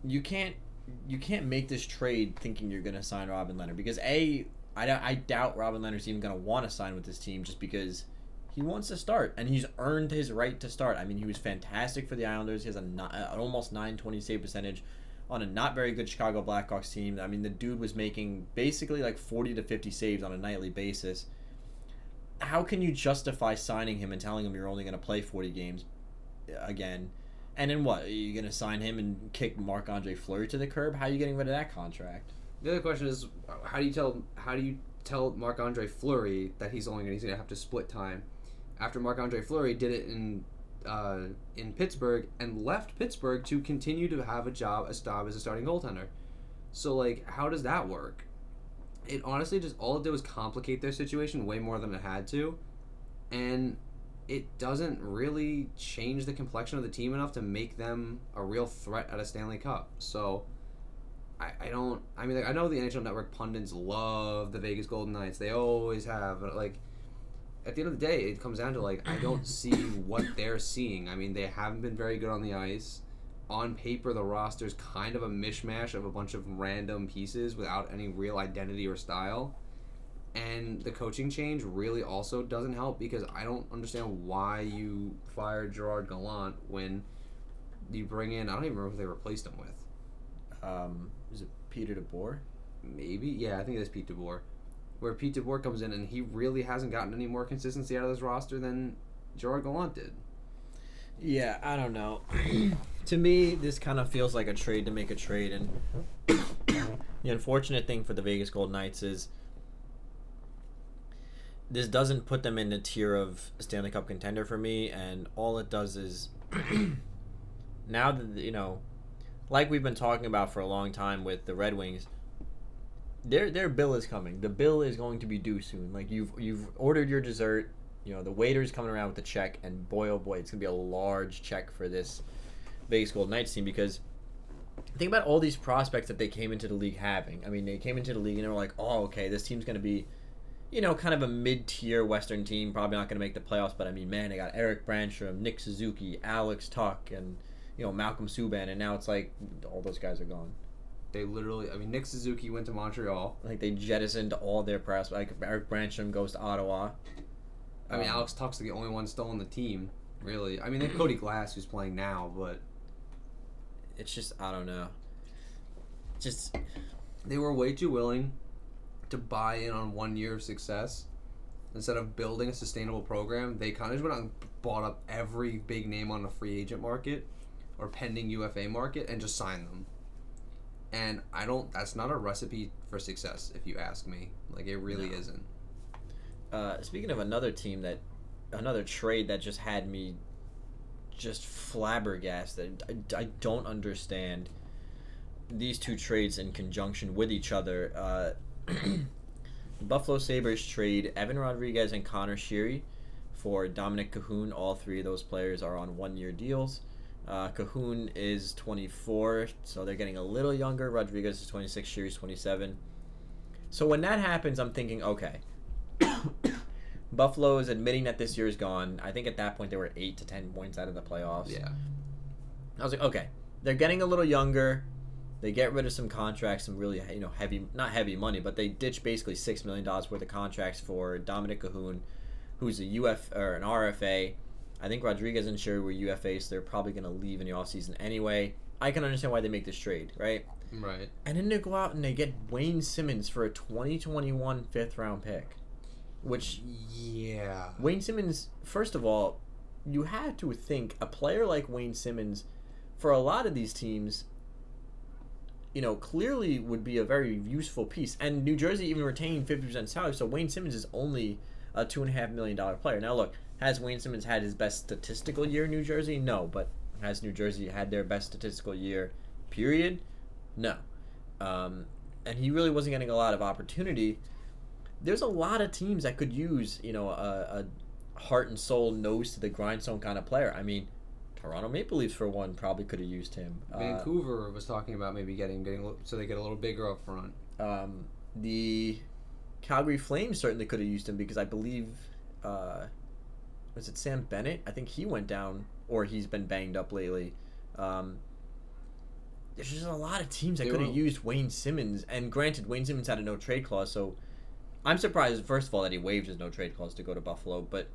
you can't make this trade thinking you're going to sign Robin Leonard, because I doubt Robin Leonard's even going to want to sign with this team just because he wants to start, and he's earned his right to start. I mean, he was fantastic for the Islanders. He has an almost .920 save percentage on a not very good Chicago Blackhawks team. I mean, the dude was making basically like 40 to 50 saves on a nightly basis. How can you justify signing him and telling him you're only going to play 40 games again? And then what? Are you going to sign him and kick Marc-Andre Fleury to the curb? How are you getting rid of that contract? The other question is, how do you tell Marc-Andre Fleury that he's going to have to split time after Marc-Andre Fleury did it in Pittsburgh and left Pittsburgh to continue to have a job as a starting goaltender? So, like, how does that work? It honestly just, all it did was complicate their situation way more than it had to, and it doesn't really change the complexion of the team enough to make them a real threat at a Stanley Cup. So, I know the NHL Network pundits love the Vegas Golden Knights. They always have. But, like, at the end of the day, it comes down to, like, I don't see what they're seeing. I mean, they haven't been very good on the ice. On paper, the roster's kind of a mishmash of a bunch of random pieces without any real identity or style. And the coaching change really also doesn't help, because I don't understand why you fired Gerard Gallant when you bring in, I don't even remember who they replaced him with. Is it Peter DeBoer? Maybe? Yeah, I think it is Pete DeBoer. where Pete DeBoer comes in and he really hasn't gotten any more consistency out of this roster than Gerard Gallant did. Yeah, I don't know. To me, this kind of feels like a trade to make a trade, and the unfortunate thing for the Vegas Golden Knights is this doesn't put them in the tier of Stanley Cup contender for me, and all it does is now that like we've been talking about for a long time with the Red Wings, their bill is coming. The bill is going to be due soon. Like you've ordered your dessert. The waiter's coming around with the check, and boy, oh boy, it's going to be a large check for this Vegas Golden Knights team, because think about all these prospects that they came into the league having. I mean, they came into the league and they were like, oh, okay, this team's going to be, kind of a mid-tier Western team, probably not going to make the playoffs, but I mean, man, they got Eric Branstrom, Nick Suzuki, Alex Tuck, and, Malcolm Subban, and now it's like all those guys are gone. They literally, Nick Suzuki went to Montreal. Like, they jettisoned all their prospects. Like, Eric Branstrom goes to Ottawa. Alex Tuck's the only one still on the team, really. I mean, they have Cody Glass, who's playing now, but it's just, I don't know. Just, they were way too willing to buy in on 1 year of success. Instead of building a sustainable program, they kind of just went out and bought up every big name on the free agent market or pending UFA market and just signed them. And that's not a recipe for success, if you ask me. Like, it really isn't. Speaking of another trade that just had me just flabbergasted. I don't understand these two trades in conjunction with each other. Buffalo Sabres trade Evan Rodriguez and Connor Sheary for Dominic Cahoon. All three of those players are on 1-year deals. Cahoon is 24, so they're getting a little younger. Rodriguez is 26, Sheary's 27. So when that happens, I'm thinking, okay, Buffalo is admitting that this year is gone. I think at that point they were 8 to 10 points out of the playoffs. Yeah. I was like, okay, they're getting a little younger. They get rid of some contracts, some really, not heavy money, but they ditch basically $6 million worth of contracts for Dominic Cahoon, who's an RFA. I think Rodriguez and Sheary were UFA, so they're probably going to leave in the offseason anyway. I can understand why they make this trade, right? Right. And then they go out and they get Wayne Simmons for a 2021 fifth-round pick. Which, yeah. Wayne Simmons, first of all, you had to think a player like Wayne Simmons, for a lot of these teams, clearly would be a very useful piece. And New Jersey even retained 50% salary, so Wayne Simmons is only a $2.5 million player. Now, look, has Wayne Simmons had his best statistical year in New Jersey? No. But has New Jersey had their best statistical year, period? No. And he really wasn't getting a lot of opportunity. There's a lot of teams that could use, a heart and soul, nose to the grindstone kind of player. I mean, Toronto Maple Leafs, for one, probably could have used him. Vancouver was talking about maybe getting so they get a little bigger up front. The Calgary Flames certainly could have used him because I believe, was it Sam Bennett? I think he went down, or he's been banged up lately. There's just a lot of teams that could have used Wayne Simmons. And granted, Wayne Simmons had a no-trade clause, so I'm surprised, first of all, that he waived his no-trade clause to go to Buffalo. But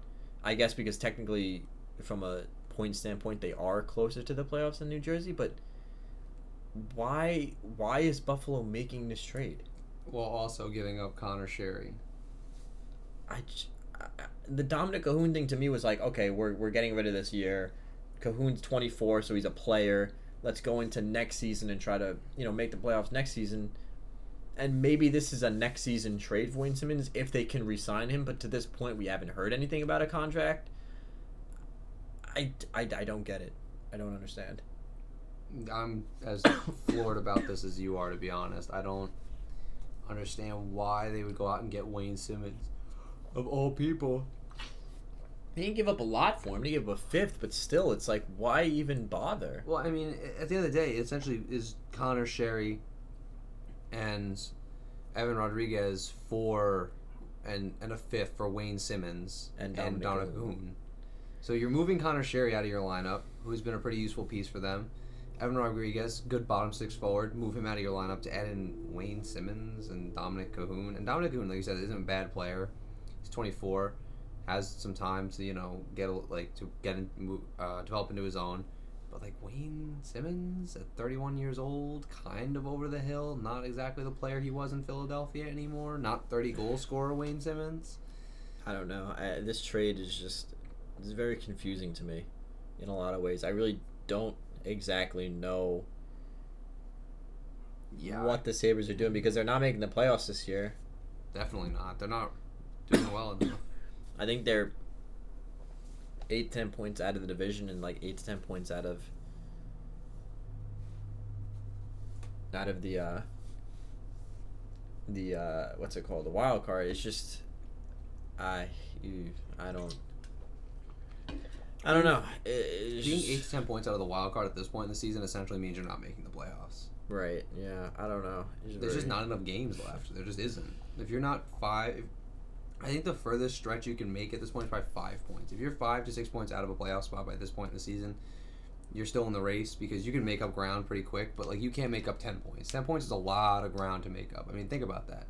I guess because technically, from a point standpoint, they are closer to the playoffs than New Jersey. But why is Buffalo making this trade? While also giving up Connor Sheary. The Dominic Cahoon thing to me was like, okay, we're getting rid of this year. Cahoon's 24, so he's a player. Let's go into next season and try to, make the playoffs next season. And maybe this is a next season trade for Wayne Simmons if they can re-sign him. But to this point, we haven't heard anything about a contract. I don't get it. I don't understand. I'm as floored about this as you are, to be honest. I don't understand why they would go out and get Wayne Simmons, of all people. They didn't give up a lot for him. They gave up a fifth, but still, it's like, why even bother? Well, I mean, at the end of the day, it essentially is Connor Sheary and Evan Rodriguez and a fifth for Wayne Simmons and Dominic Cahoon. So you're moving Connor Sheary out of your lineup, who's been a pretty useful piece for them. Evan Rodriguez, good bottom six forward, move him out of your lineup to add in Wayne Simmons and Dominic Cahoon. And Dominic Cahoon, like you said, isn't a bad player. He's 24, has some time to develop into his own. But like Wayne Simmons at 31 years old, kind of over the hill, not exactly the player he was in Philadelphia anymore. Not 30 goal scorer Wayne Simmons. I don't know. This trade is very confusing to me in a lot of ways. I really don't exactly know what the Sabres are doing because they're not making the playoffs this year. Definitely not. They're not doing well enough. I think they're 8-10 points out of the division and like 8 to 10 points out of the what's it called, the wild card. It's just I don't know. It's Being just, 8 to 10 points out of the wild card at this point in the season essentially means you're not making the playoffs. right? Yeah, I don't know. There's just not enough games left. There just isn't. If you're not I think the furthest stretch you can make at this point is probably 5 points. If you're 5 to 6 points out of a playoff spot by this point in the season, you're still in the race because you can make up ground pretty quick, but like you can't make up 10 points. 10 points is a lot of ground to make up. I mean, think about that.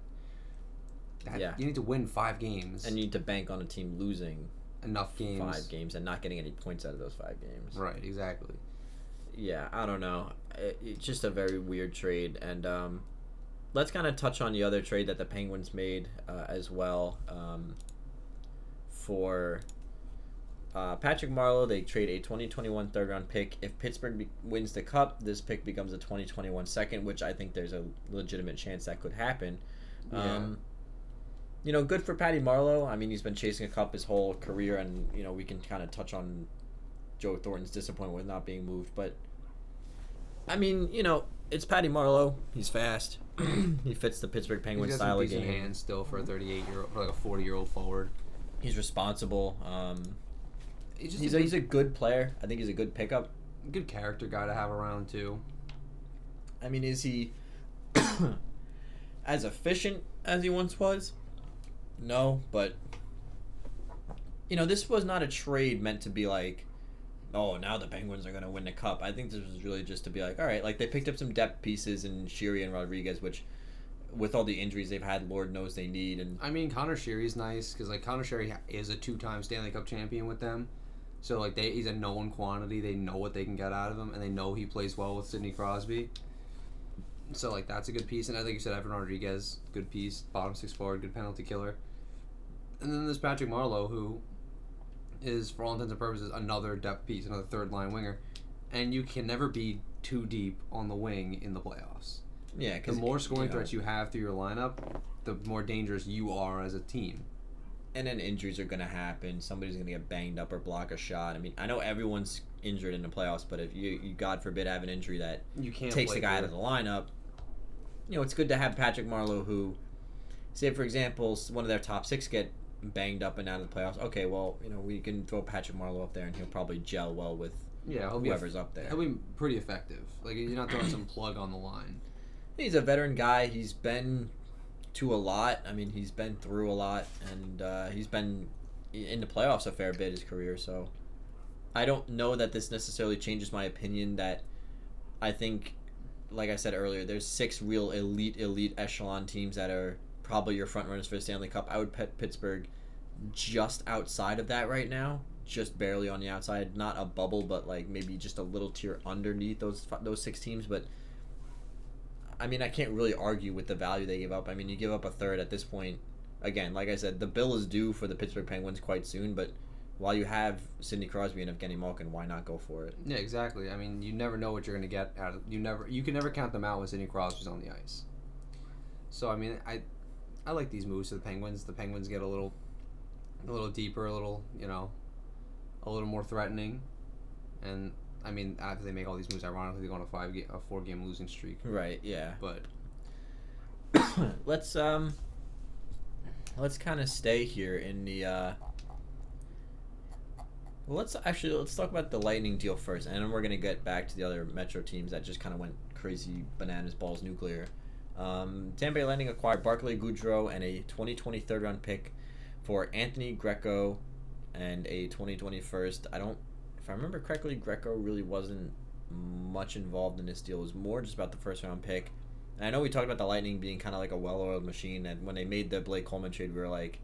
Yeah. You need to win 5 games. And you need to bank on a team losing enough games. 5 games and not getting any points out of those 5 games. Right, exactly. Yeah, I don't know. It's just a very weird trade, and let's kind of touch on the other trade that the Penguins made as well. For Patrick Marleau, they trade a 2021 third-round pick. If Pittsburgh wins the Cup, this pick becomes a 2021 second, which I think there's a legitimate chance that could happen. Yeah. Good for Patty Marleau. I mean, he's been chasing a cup his whole career, and, we can kind of touch on Joe Thornton's disappointment with not being moved. But, I mean, it's Patty Marleau. He's fast. He fits the Pittsburgh Penguins style of game. He's got some decent hands still for a 38-year-old, for like a 40-year-old forward. He's responsible. He's a good player. I think he's a good pickup. Good character guy to have around too. I mean, is he as efficient as he once was? No, but this was not a trade meant to be like, oh, now the Penguins are going to win the Cup. I think this was really just to be like, all right, like they picked up some depth pieces in Sheary and Rodriguez, which with all the injuries they've had, Lord knows they need. And I mean, Connor Sheary's nice because like Connor Sheary is a 2-time Stanley Cup champion with them, so like he's a known quantity. They know what they can get out of him, and they know he plays well with Sidney Crosby. So like that's a good piece, and I think you said Evan Rodriguez, good piece, bottom 6 forward, good penalty killer. And then there's Patrick Marleau, who is for all intents and purposes another depth piece, another third line winger, and you can never be too deep on the wing in the playoffs. yeah, The because more scoring threats you have through your lineup, the more dangerous you are as a team. and then injuries are going to happen. Somebody's going to get banged up or block a shot. I mean, I know everyone's injured in the playoffs, but if you God forbid, have an injury that You can't takes play the guy out through of the lineup, it's good to have Patrick Marleau, who, say, for example, one of their top 6 get banged up and out of the playoffs. Okay, well, we can throw Patrick Marleau up there, and he'll probably gel well with whoever's up there. He'll be pretty effective. Like, you're not throwing some plug on the line. He's a veteran guy. He's been to a lot. I mean, he's been through a lot, and he's been in the playoffs a fair bit his career. So I don't know that this necessarily changes my opinion that I think, like I said earlier, there's 6 real elite echelon teams that are probably your front runners for the Stanley Cup. I would put Pittsburgh just outside of that right now, just barely on the outside. Not a bubble, but like maybe just a little tier underneath those 6 teams. But I mean, I can't really argue with the value they give up. I mean, you give up a third at this point. Again, like I said, the bill is due for the Pittsburgh Penguins quite soon. But while you have Sidney Crosby and Evgeny Malkin, why not go for it? Yeah, exactly. I mean, you never know what you're going to get out of. You can never count them out when Sidney Crosby's on the ice. So I mean, I like these moves to the Penguins. The Penguins get a little deeper, a little more threatening, and I mean, after they make all these moves, ironically, they go on a 4-game losing streak. Right. Yeah. But let's kind of stay here in the. Let's talk about the Lightning deal first, and then we're gonna get back to the other Metro teams that just kind of went crazy bananas balls nuclear. Tampa Bay Lightning acquired Barclay Goodrow and a 2020 third-round pick for Anthony Greco and a 2020 first. If I remember correctly, Greco really wasn't much involved in this deal. It was more just about the first-round pick. And I know we talked about the Lightning being kind of like a well-oiled machine, and when they made the Blake Coleman trade, we were like,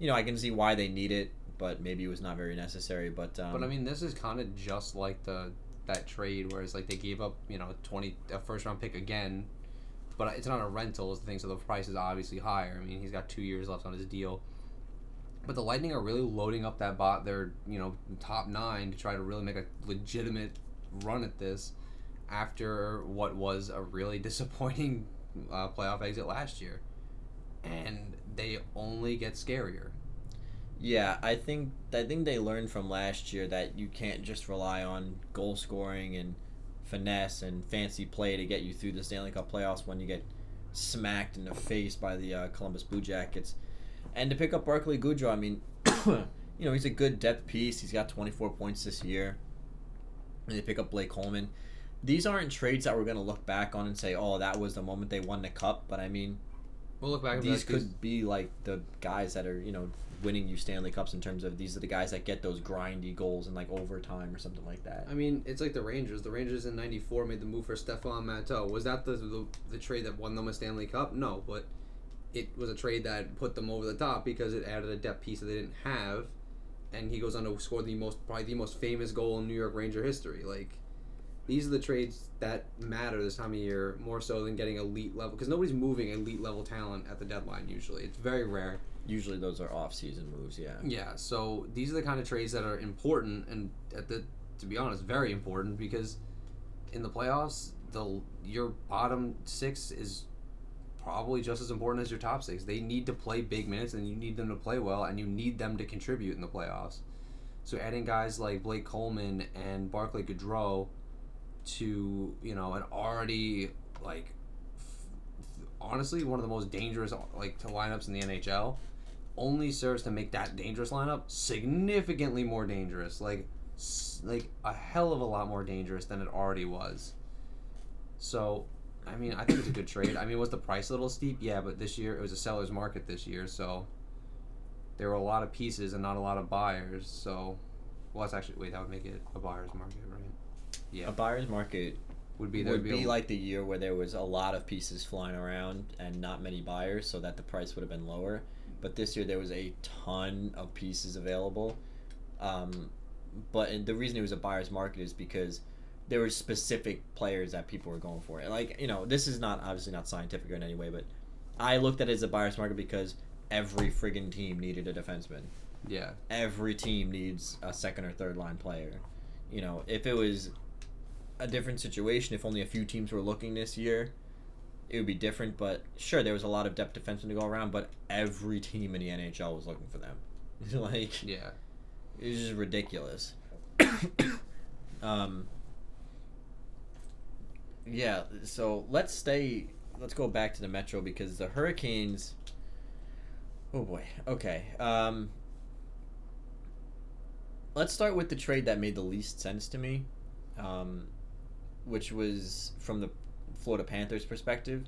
I can see why they need it, but maybe it was not very necessary. But I mean, this is kind of just like the that trade, whereas like they gave up a first round pick again, but it's not a rental is the thing, so the price is obviously higher. I mean, he's got 2 years left on his deal. But the Lightning are really loading up that their top 9 to try to really make a legitimate run at this after what was a really disappointing playoff exit last year, and they only get scarier. Yeah, I think they learned from last year that you can't just rely on goal scoring and finesse and fancy play to get you through the Stanley Cup playoffs when you get smacked in the face by the Columbus Blue Jackets. And to pick up Barclay Goodrow, I mean, he's a good depth piece. He's got 24 points this year. And they pick up Blake Coleman. These aren't trades that we're going to look back on and say, oh, that was the moment they won the cup. But, I mean, we'll look back. These could be, like, the guys that are, winning you Stanley Cups in terms of these are the guys that get those grindy goals in, like, overtime or something like that. I mean, it's like the Rangers. The Rangers in '94 made the move for Stefan Matteau. Was that the trade that won them a Stanley Cup? No, but it was a trade that put them over the top because it added a depth piece that they didn't have, and he goes on to score probably the most famous goal in New York Ranger history. Like, these are the trades that matter this time of year more so than getting elite level, because nobody's moving elite level talent at the deadline usually. It's very rare. Usually those are off-season moves, yeah. Yeah, so these are the kind of trades that are important and to be honest, very important, because in the playoffs, your bottom 6 is probably just as important as your top 6. They need to play big minutes, and you need them to play well, and you need them to contribute in the playoffs. So adding guys like Blake Coleman and Barclay Goodrow to an already honestly one of the most dangerous to lineups in the NHL only serves to make that dangerous lineup significantly more dangerous, like a hell of a lot more dangerous than it already was. So I mean, I think it's a good trade. I mean, was the price a little steep? Yeah, but this year it was a seller's market this year, so there were a lot of pieces and not a lot of buyers. So, well, that would make it a buyer's market, right? Yeah. A buyer's market would be like the year where there was a lot of pieces flying around and not many buyers, so that the price would have been lower. But this year there was a ton of pieces available. But the reason it was a buyer's market is because there were specific players that people were going for. This is obviously not scientific in any way, but I looked at it as a buyer's market because every friggin' team needed a defenseman. Yeah. Every team needs a second or third line player. If it was a different situation, if only a few teams were looking this year, it would be different. But sure, there was a lot of depth defensemen to go around, but every team in the NHL was looking for them. Yeah. It was just ridiculous. Yeah, so let's go back to the Metro because the Hurricanes, oh boy, okay. Let's start with the trade that made the least sense to me, which was from the Florida Panthers perspective.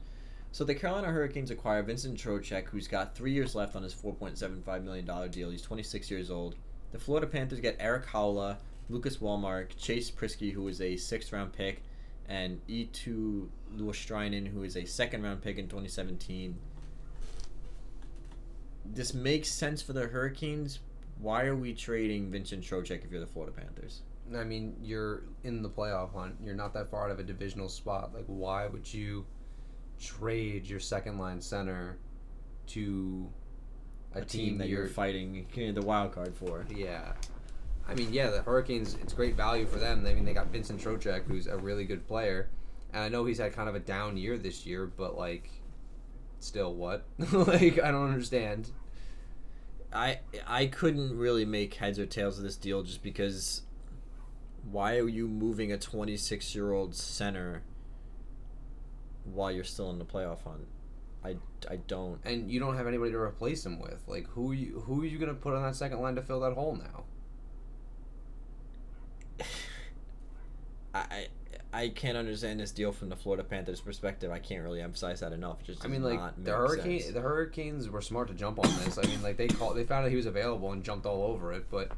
So the Carolina Hurricanes acquire Vincent Trocheck, who's got 3 years left on his $4.75 million deal. He's 26 years old. The Florida Panthers get Eric Haula, Lucas Wallmark, Chase Prisky, who is a 6th-round pick, and Eetu Luostarinen, who is a 2nd-round pick in 2017. This makes sense for the Hurricanes. Why are we trading Vincent Trocheck if you're the Florida Panthers? I mean, you're in the playoff hunt. You're not that far out of a divisional spot. Why would you trade your second-line center to a team that you're fighting the wild card for? Yeah. I mean, yeah, the Hurricanes, it's great value for them. I mean, they got Vincent Trocheck, who's a really good player. And I know he's had kind of a down year this year, but, still what? I don't understand. I couldn't really make heads or tails of this deal just because why are you moving a 26-year-old center while you're still in the playoff hunt? I don't. And you don't have anybody to replace him with. Who are you going to put on that second line to fill that hole now? I can't understand this deal from the Florida Panthers' perspective. I can't really emphasize that enough. It just does not make sense. The Hurricanes were smart to jump on this. I mean, they found out he was available and jumped all over it. But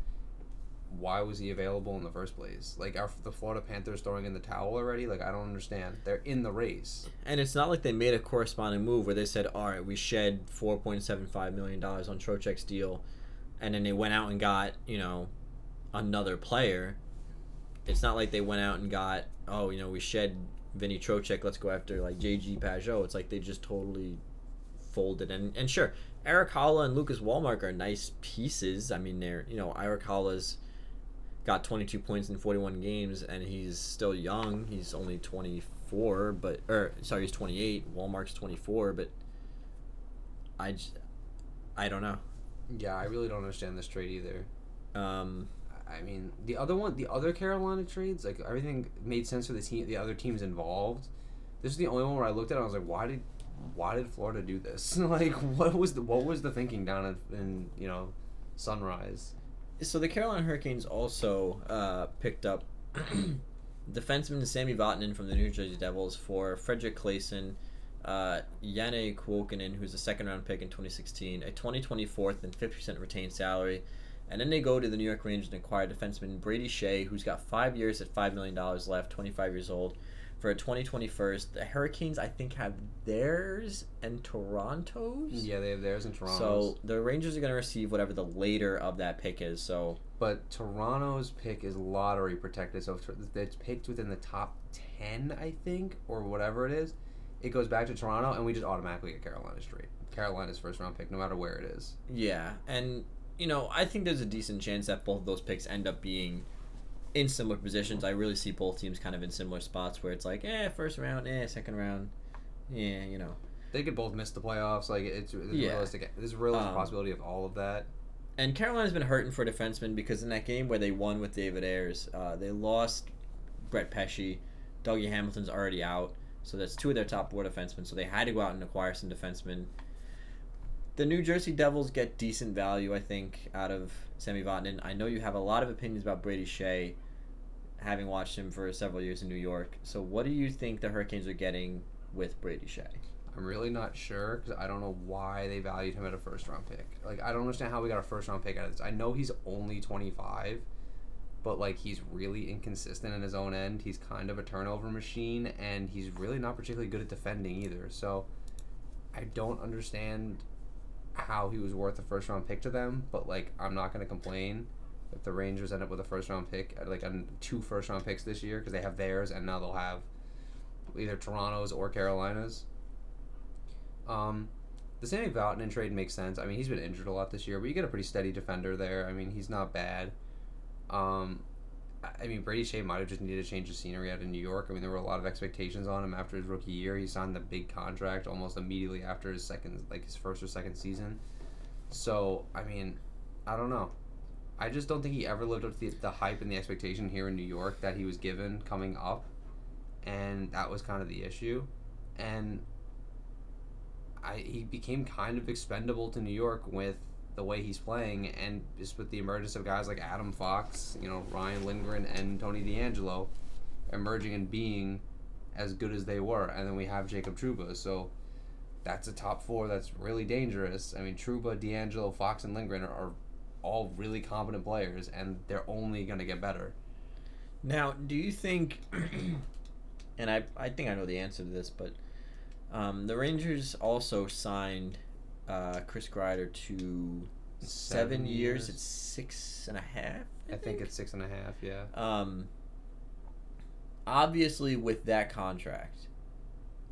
why was he available in the first place? Are the Florida Panthers throwing in the towel already? I don't understand. They're in the race. And it's not like they made a corresponding move where they said, all right, we shed $4.75 million on Trocheck's deal, and then they went out and got another player. it's not like they went out and got, oh, we shed Vinny Trocheck, let's go after like JG Pajot. It's like they just totally folded. And sure, Eric Holla and Lucas Wallmark are nice pieces. I mean, they're, Eric Holla's got 22 points in 41 games, and he's still young. He's only 24, he's 28. Wallmark's 24, but I don't know. Yeah, I really don't understand this trade either. I mean, the other Carolina trades, like everything made sense for the other teams involved. This is the only one where I looked at it and I was like, why did Florida do this? Like, what was the thinking down in Sunrise? So the Carolina Hurricanes also picked up defenseman Sami Vatanen from the New Jersey Devils for Frederick Claesson, Janne Kuokkanen, who's a second-round pick in 2016, a 2024th and 50% retained salary. And then they go to the New York Rangers and acquire defenseman Brady Shea, who's got 5 years at $5 million left, 25 years old, for a 2021st. The Hurricanes, I think, have theirs and Toronto's. Yeah, they have theirs and Toronto's. So the Rangers are going to receive whatever the later of that pick is. But Toronto's pick is lottery protected, so if it's picked within the top 10, I think, or whatever it is, it goes back to Toronto, and we just automatically get Carolina's first-round pick, no matter where it is. Yeah, and I think there's a decent chance that both of those picks end up being in similar positions. I really see both teams kind of in similar spots where it's like, first round, second round, They could both miss the playoffs. Like, it's realistic. There's a realistic possibility of all of that. And Carolina's been hurting for defensemen because in that game where they won with David Ayers, they lost Brett Pesce. Dougie Hamilton's already out. So that's two of their top 4 defensemen. So they had to go out and acquire some defensemen. The New Jersey Devils get decent value, I think, out of Sami Vatanen. I know you have a lot of opinions about Brady Shea, having watched him for several years in New York. So what do you think the Hurricanes are getting with Brady Shea? I'm really not sure because I don't know why they valued him at a first-round pick. Like, I don't understand how we got a first-round pick out of this. I know he's only 25, but, like, he's really inconsistent in his own end. He's kind of a turnover machine, and he's really not particularly good at defending either. So I don't understand how he was worth a first-round pick to them, but, like, I'm not going to complain if the Rangers end up with a first-round pick, like, 2 first-round picks this year because they have theirs, and now they'll have either Toronto's or Carolina's. The Sami Vatanen trade makes sense. I mean, he's been injured a lot this year, but you get a pretty steady defender there. I mean, he's not bad. I mean, Brady Shea might have just needed to change the scenery out in New York. I mean, there were a lot of expectations on him after his rookie year. He signed the big contract almost immediately after his first or second season. So, I mean, I don't know. I just don't think he ever lived up to the hype and the expectation here in New York that he was given coming up, and that was kind of the issue. And he became kind of expendable to New York with the way he's playing, and just with the emergence of guys like Adam Fox, Ryan Lindgren, and Tony DeAngelo emerging and being as good as they were. And then we have Jacob Trouba, so that's a top 4 that's really dangerous. I mean, Trouba, DeAngelo, Fox, and Lindgren are all really competent players, and they're only going to get better. Now, do you think, and I think I know the answer to this, but the Rangers also signed Chris Kreider to 7 years. It's 6.5. I think it's 6.5. Yeah. Obviously, with that contract,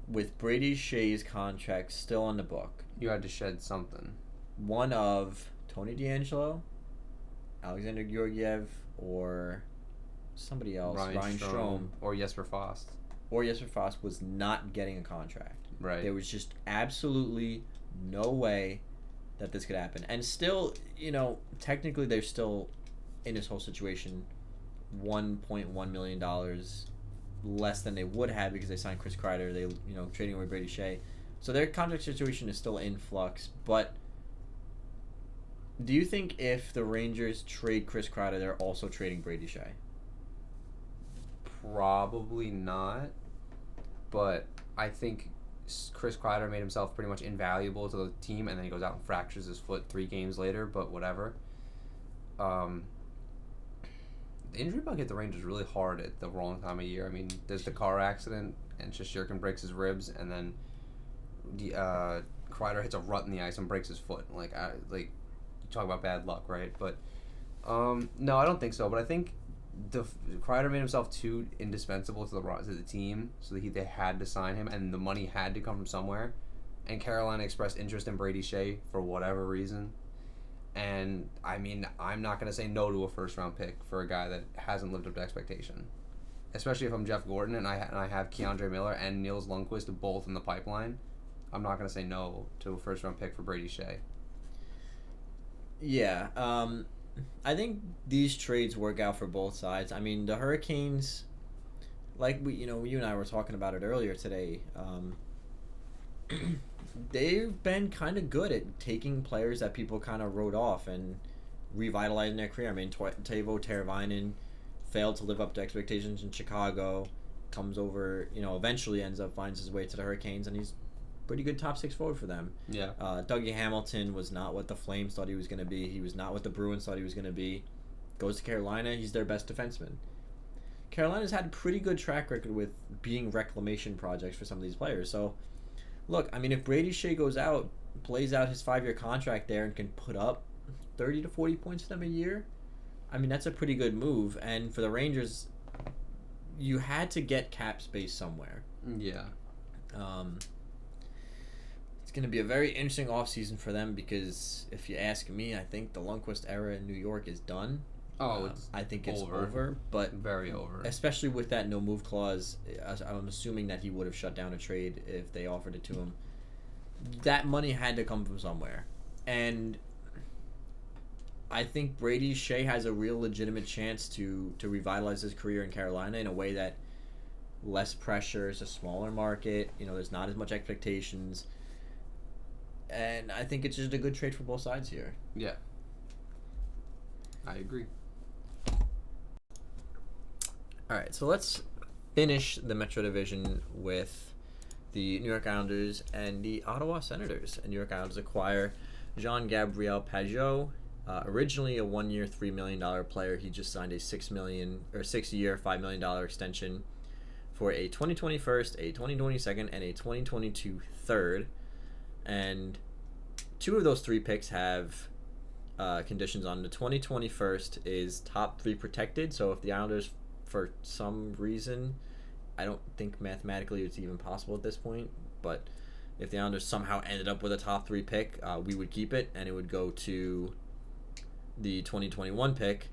with Brady Shea's contract still on the book, you had to shed something. One of Tony DeAngelo, Alexander Georgiev, or somebody else, Ryan Strome, or Jesper Fast. Or Jesper Fast was not getting a contract. Right. There was just absolutely no way that this could happen. And still, technically they're still in this whole situation $1.1 million less than they would have because they signed Chris Kreider. They, trading away Brady Shea. So their contract situation is still in flux. But do you think if the Rangers trade Chris Kreider, they're also trading Brady Shea? Probably not. But I think Chris Kreider made himself pretty much invaluable to the team, and then he goes out and fractures his foot 3 games later, but whatever. The injury bug hit the Rangers really hard at the wrong time of year. I mean, there's the car accident, and Shesterkin breaks his ribs, and then Kreider hits a rut in the ice and breaks his foot. You talk about bad luck, right? But no, I don't think so. But I think Kreider made himself too indispensable to the team, so that they had to sign him, and the money had to come from somewhere. And Carolina expressed interest in Brady Shea for whatever reason. And I mean, I'm not going to say no to a first-round pick for a guy that hasn't lived up to expectation. Especially if I'm Jeff Gordon and I have Keandre Miller and Niels Lundqvist both in the pipeline, I'm not going to say no to a first-round pick for Brady Shea. Yeah, I think these trades work out for both sides. I mean, the Hurricanes, like you and I were talking about it earlier today. They've been kind of good at taking players that people kind of wrote off and revitalizing their career. I mean, Teuvo Teravainen failed to live up to expectations in Chicago, comes over, eventually finds his way to the Hurricanes, and he's pretty good top six forward for them. Yeah. Dougie Hamilton was not what the Flames thought he was going to be. He was not what the Bruins thought he was going to be. Goes to Carolina, he's their best defenseman. Carolina's had a pretty good track record with being reclamation projects for some of these players. So, look, I mean, if Brady Shea goes out, plays out his 5-year contract there and can put up 30 to 40 points for them a year, I mean, that's a pretty good move. And for the Rangers, you had to get cap space somewhere. Yeah. It's going to be a very interesting offseason for them because if you ask me, I think the Lundqvist era in New York is done. I think it's over, but very over. Especially with that no move clause, I'm assuming that he would have shut down a trade if they offered it to him. That money had to come from somewhere, and I think Brady Shea has a real legitimate chance to revitalize his career in Carolina in a way that less pressure, it's a smaller market, there's not as much expectations, and I think it's just a good trade for both sides here. Yeah, I agree. All right, so let's finish the Metro Division with the New York Islanders and the Ottawa Senators. And New York Islanders acquire Jean-Gabriel Pageau, originally a 1-year, $3 million player. He just signed a 6-year, $5 million extension for a 2020 first, a 2020 second, and a 2022 third. And 2 of those 3 picks have conditions on. The 2020 first is top 3 protected, so if the Islanders, for some reason, I don't think mathematically it's even possible at this point, but if the Islanders somehow ended up with a top 3 pick, we would keep it, and it would go to the 2021 pick.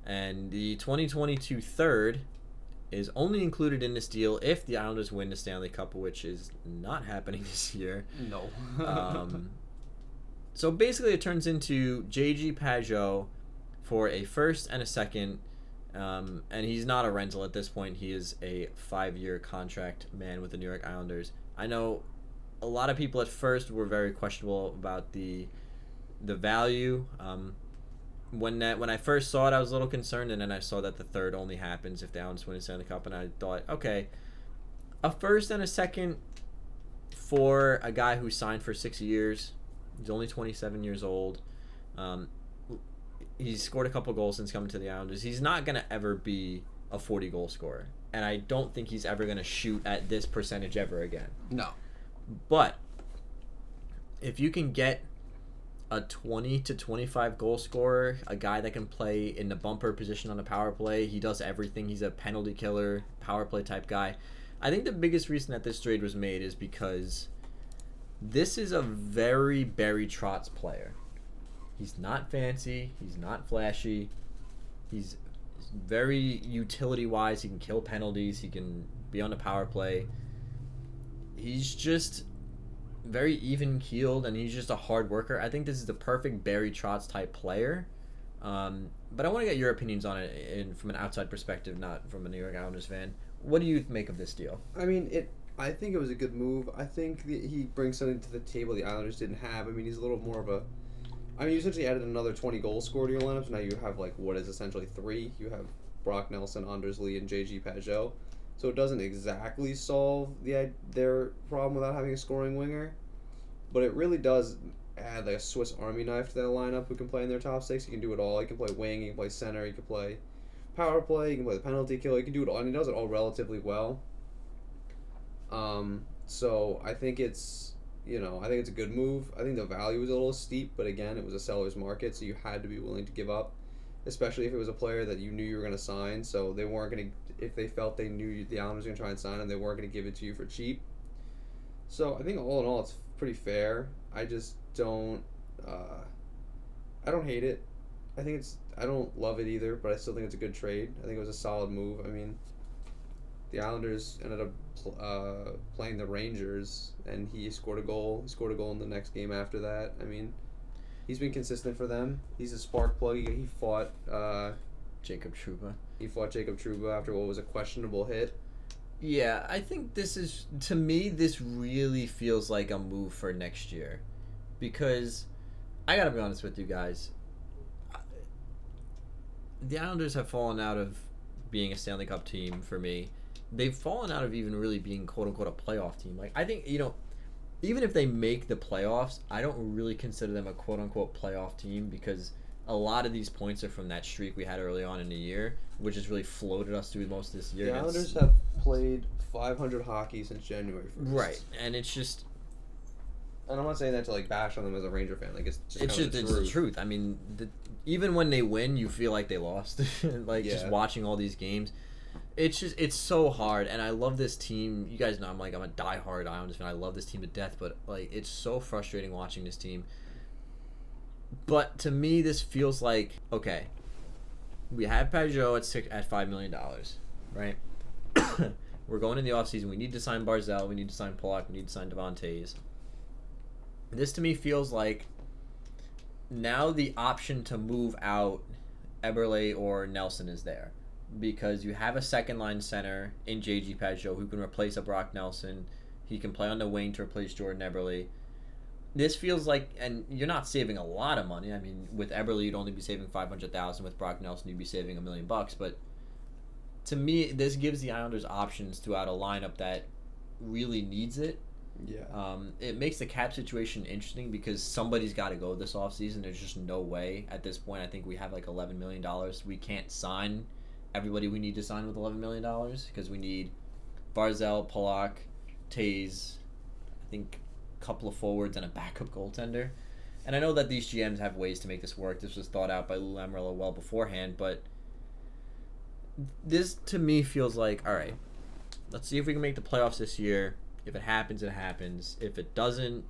And the 2022 third is only included in this deal if the Islanders win the Stanley Cup, which is not happening this year. No. So basically it turns into J.G. Pageau for a first and a second, and he's not a rental at this point. He is a 5-year contract man with the New York Islanders. I know a lot of people at first were very questionable about the value. When I first saw it, I was a little concerned, and then I saw that the third only happens if the Islanders win the Stanley Cup, and I thought, okay, a first and a second for a guy who signed for 6 years. He's only 27 years old. He's scored a couple goals since coming to the Islanders. He's not going to ever be a 40-goal scorer, and I don't think he's ever going to shoot at this percentage ever again. No. But if you can get a 20 to 25 goal scorer, a guy that can play in the bumper position on the power play, he does everything. He's a penalty killer, power play type guy. I think the biggest reason that this trade was made is because this is a very Barry Trotz player. He's not fancy. He's not flashy. He's very utility-wise. He can kill penalties. He can be on the power play. He's just very even-keeled, and he's just a hard worker. I think this is the perfect Barry Trotz type player. But I want to get your opinions on it from an outside perspective, not from a New York Islanders fan. What do you make of this deal? I mean, I think it was a good move. I think he brings something to the table the Islanders didn't have. I mean, he's a little more of a... I mean, you essentially added another 20-goal scorer to your lineup, so now you have, what is essentially 3. You have Brock Nelson, Anders Lee, and J.G. Pageau. So it doesn't exactly solve their problem without having a scoring winger, but it really does add a Swiss Army knife to that lineup who can play in their top 6. He can do it all. He can play wing, he can play center, he can play power play, he can play the penalty kill, he can do it all, and he does it all relatively well. So I think it's a good move. I think the value was a little steep, but again, it was a seller's market, so you had to be willing to give up especially if it was a player that you knew you were going to sign. So they weren't going to, if they felt they knew the Islanders were going to try and sign him, they weren't going to give it to you for cheap. So I think all in all, it's pretty fair. I just don't, I don't hate it. I don't love it either, but I still think it's a good trade. I think it was a solid move. I mean, the Islanders ended up playing the Rangers, and he scored a goal. He scored a goal in the next game after that. I mean, he's been consistent for them. He's a spark plug. He fought Jacob Trouba. He fought Jacob Trouba after what was a questionable hit. Yeah, I think this is, to me, this really feels like a move for next year. Because, I gotta be honest with you guys, the Islanders have fallen out of being a Stanley Cup team for me. They've fallen out of even really being quote-unquote a playoff team. Like, I think, even if they make the playoffs, I don't really consider them a quote-unquote playoff team because a lot of these points are from that streak we had early on in the year, which has really floated us through most of this year. The Islanders have played 500 hockey since January 1st. Right, and it's just... And I'm not saying that to, bash on them as a Ranger fan. It's just it's the truth. I mean, even when they win, you feel like they lost. Just watching all these games. It's so hard, and I love this team. You guys know I'm a diehard Islanders fan. I love this team to death, but it's so frustrating watching this team. But to me, this feels like, okay, we have Pajot at $5 million, right? We're going in the offseason. We need to sign Barzal. We need to sign Pollock. We need to sign Devon Toews. This to me feels like now the option to move out Eberle or Nelson is there. Because you have a second-line center in J.G. Pajot who can replace a Brock Nelson. He can play on the wing to replace Jordan Eberle. This feels like, and you're not saving a lot of money. I mean, with Eberle, you'd only be saving $500,000. With Brock Nelson, you'd be saving $1 million. But to me, this gives the Islanders options throughout a lineup that really needs it. Yeah. It makes the cap situation interesting because somebody's got to go this offseason. There's just no way at this point. I think we have $11 million. We can't sign everybody we need to sign with $11 million because we need Barzal, Pollock, Toews, I think a couple of forwards and a backup goaltender. And I know that these GMs have ways to make this work. This was thought out by Lou Lamoriello well beforehand, but this to me feels like, all right, let's see if we can make the playoffs this year. If it happens, it happens. If it doesn't,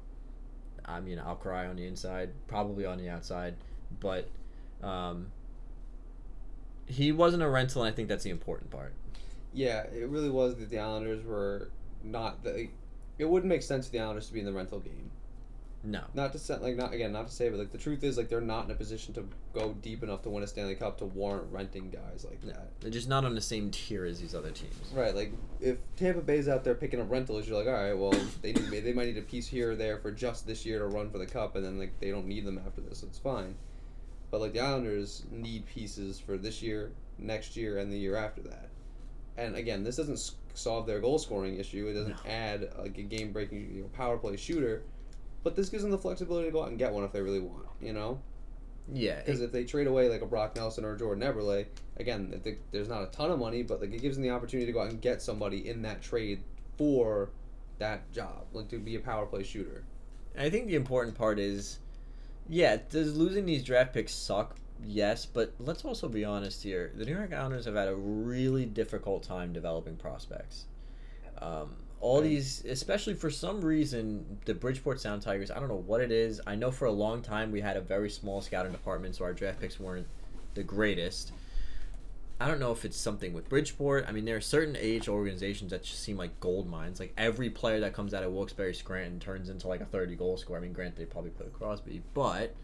I mean, I'll cry on the inside, probably on the outside, but he wasn't a rental, and I think that's the important part. Yeah, it really was that the Islanders were not the. It wouldn't make sense for the Islanders to be in the rental game. No. Not to say not to say, but the truth is they're not in a position to go deep enough to win a Stanley Cup to warrant renting guys like that. They're just not on the same tier as these other teams. Right, if Tampa Bay's out there picking up rentals, you're like, all right, well they might need a piece here or there for just this year to run for the Cup, and then they don't need them after this, so it's fine. But the Islanders need pieces for this year, next year, and the year after that. And again, this doesn't solve their goal scoring issue. It doesn't add a game breaking power play shooter. But this gives them the flexibility to go out and get one if they really want, Yeah. Because if they trade away a Brock Nelson or a Jordan Eberle, again, there's not a ton of money, but it gives them the opportunity to go out and get somebody in that trade for that job, to be a power play shooter. I think the important part is, does losing these draft picks suck? Yes, but let's also be honest here. The New York Islanders have had a really difficult time developing prospects. These, especially for some reason, the Bridgeport Sound Tigers, I don't know what it is. I know for a long time we had a very small scouting department, so our draft picks weren't the greatest. I don't know if it's something with Bridgeport. I mean, there are certain AHL organizations that just seem like gold mines. Every player that comes out of Wilkes-Barre Scranton turns into a 30-goal scorer. I mean, granted, they probably play Crosby, but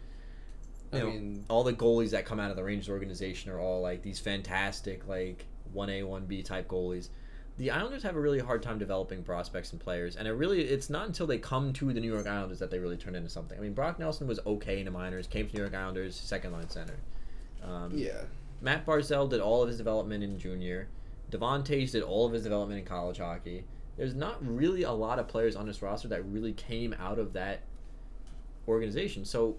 all the goalies that come out of the Rangers organization are all these fantastic 1A, 1B type goalies. The Islanders have a really hard time developing prospects and players, and it's not until they come to the New York Islanders that they really turn into something. I mean, Brock Nelson was okay in the minors, came to New York Islanders, second-line center. Matt Barzal did all of his development in junior. Devon Toews did all of his development in college hockey. There's not really a lot of players on this roster that really came out of that organization. So,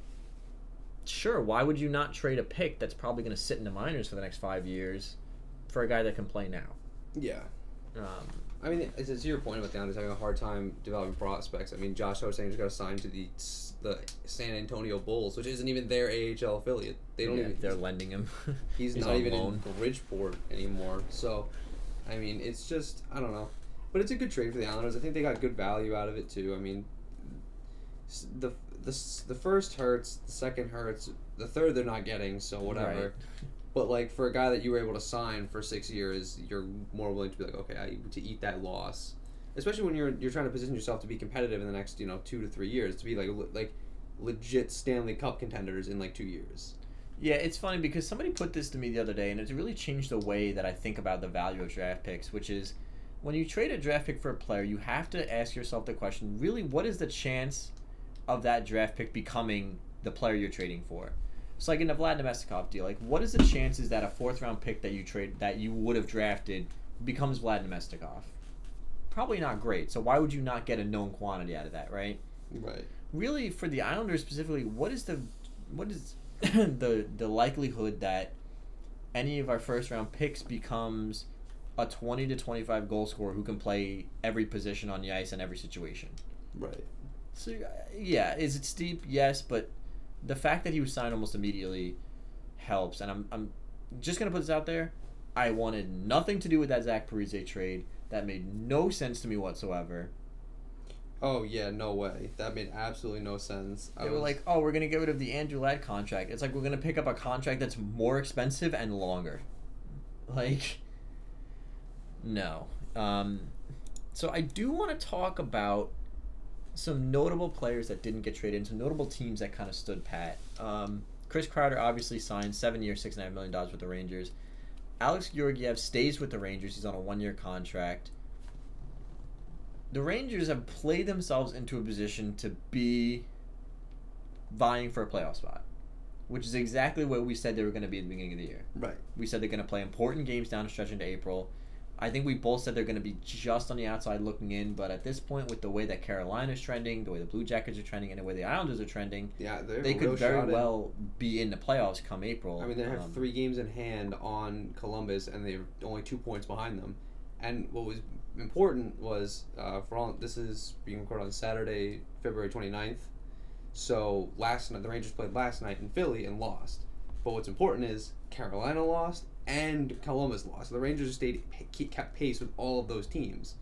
sure, why would you not trade a pick that's probably going to sit in the minors for the next 5 years for a guy that can play now? Yeah. I mean, it's to your point about the Islanders having a hard time developing prospects. I mean, Josh Hosang got assigned to the San Antonio Bulls, which isn't even their AHL affiliate. They don't even. They're lending him. He's not even in Bridgeport anymore. So, I mean, it's just I don't know, but it's a good trade for the Islanders. I think they got good value out of it too. I mean, the first hurts, the second hurts, the third they're not getting. So whatever. Right. But like for a guy that you were able to sign for 6 years, you're more willing to be like, okay, to eat that loss, especially when you're trying to position yourself to be competitive in the next 2 to 3 years, to be like legit Stanley Cup contenders in like 2 years. Yeah, it's funny because somebody put this to me the other day, and it's really changed the way that I think about the value of draft picks, which is when you trade a draft pick for a player, you have to ask yourself the question: really, what is the chance of that draft pick becoming the player you're trading for? It's like in the Vlad Nemestikov deal. Like, what is the chances that a 4th-round pick that you would have drafted becomes Vlad Nemestikov? Probably not great. So why would you not get a known quantity out of that, right? Right. Really, for the Islanders specifically, what is the likelihood that any of our 1st-round picks becomes a 20 to 25 goal scorer who can play every position on the ice in every situation? Right. So yeah, is it steep? Yes, but the fact that he was signed almost immediately helps, and I'm just gonna put this out there. I wanted nothing to do with that Zach Parise trade. That made no sense to me whatsoever. Oh yeah, no way. That made absolutely no sense. They were like, "Oh, we're gonna get rid of the Andrew Ladd contract." It's like we're gonna pick up a contract that's more expensive and longer. Like, no. So I do want to talk about some notable players that didn't get traded, and some notable teams that kind of stood pat. Chris Kreider obviously signed 7 years, $6.5 million with the Rangers. Alex Georgiev stays with the Rangers. He's on a 1-year contract. The Rangers have played themselves into a position to be vying for a playoff spot, which is exactly what we said they were going to be at the beginning of the year. Right. We said they're going to play important games down the stretch into April. I think we both said they're going to be just on the outside looking in, but at this point, with the way that Carolina's trending, the way the Blue Jackets are trending, and the way the Islanders are trending, they could very well be in the playoffs come April. I mean, they have 3 games in hand on Columbus, and they're only 2 points behind them. And what was important was, this is being recorded on Saturday, February 29th. So last night, the Rangers played last night in Philly and lost. But what's important is Carolina lost and Columbus lost. So the Rangers kept pace with all of those teams.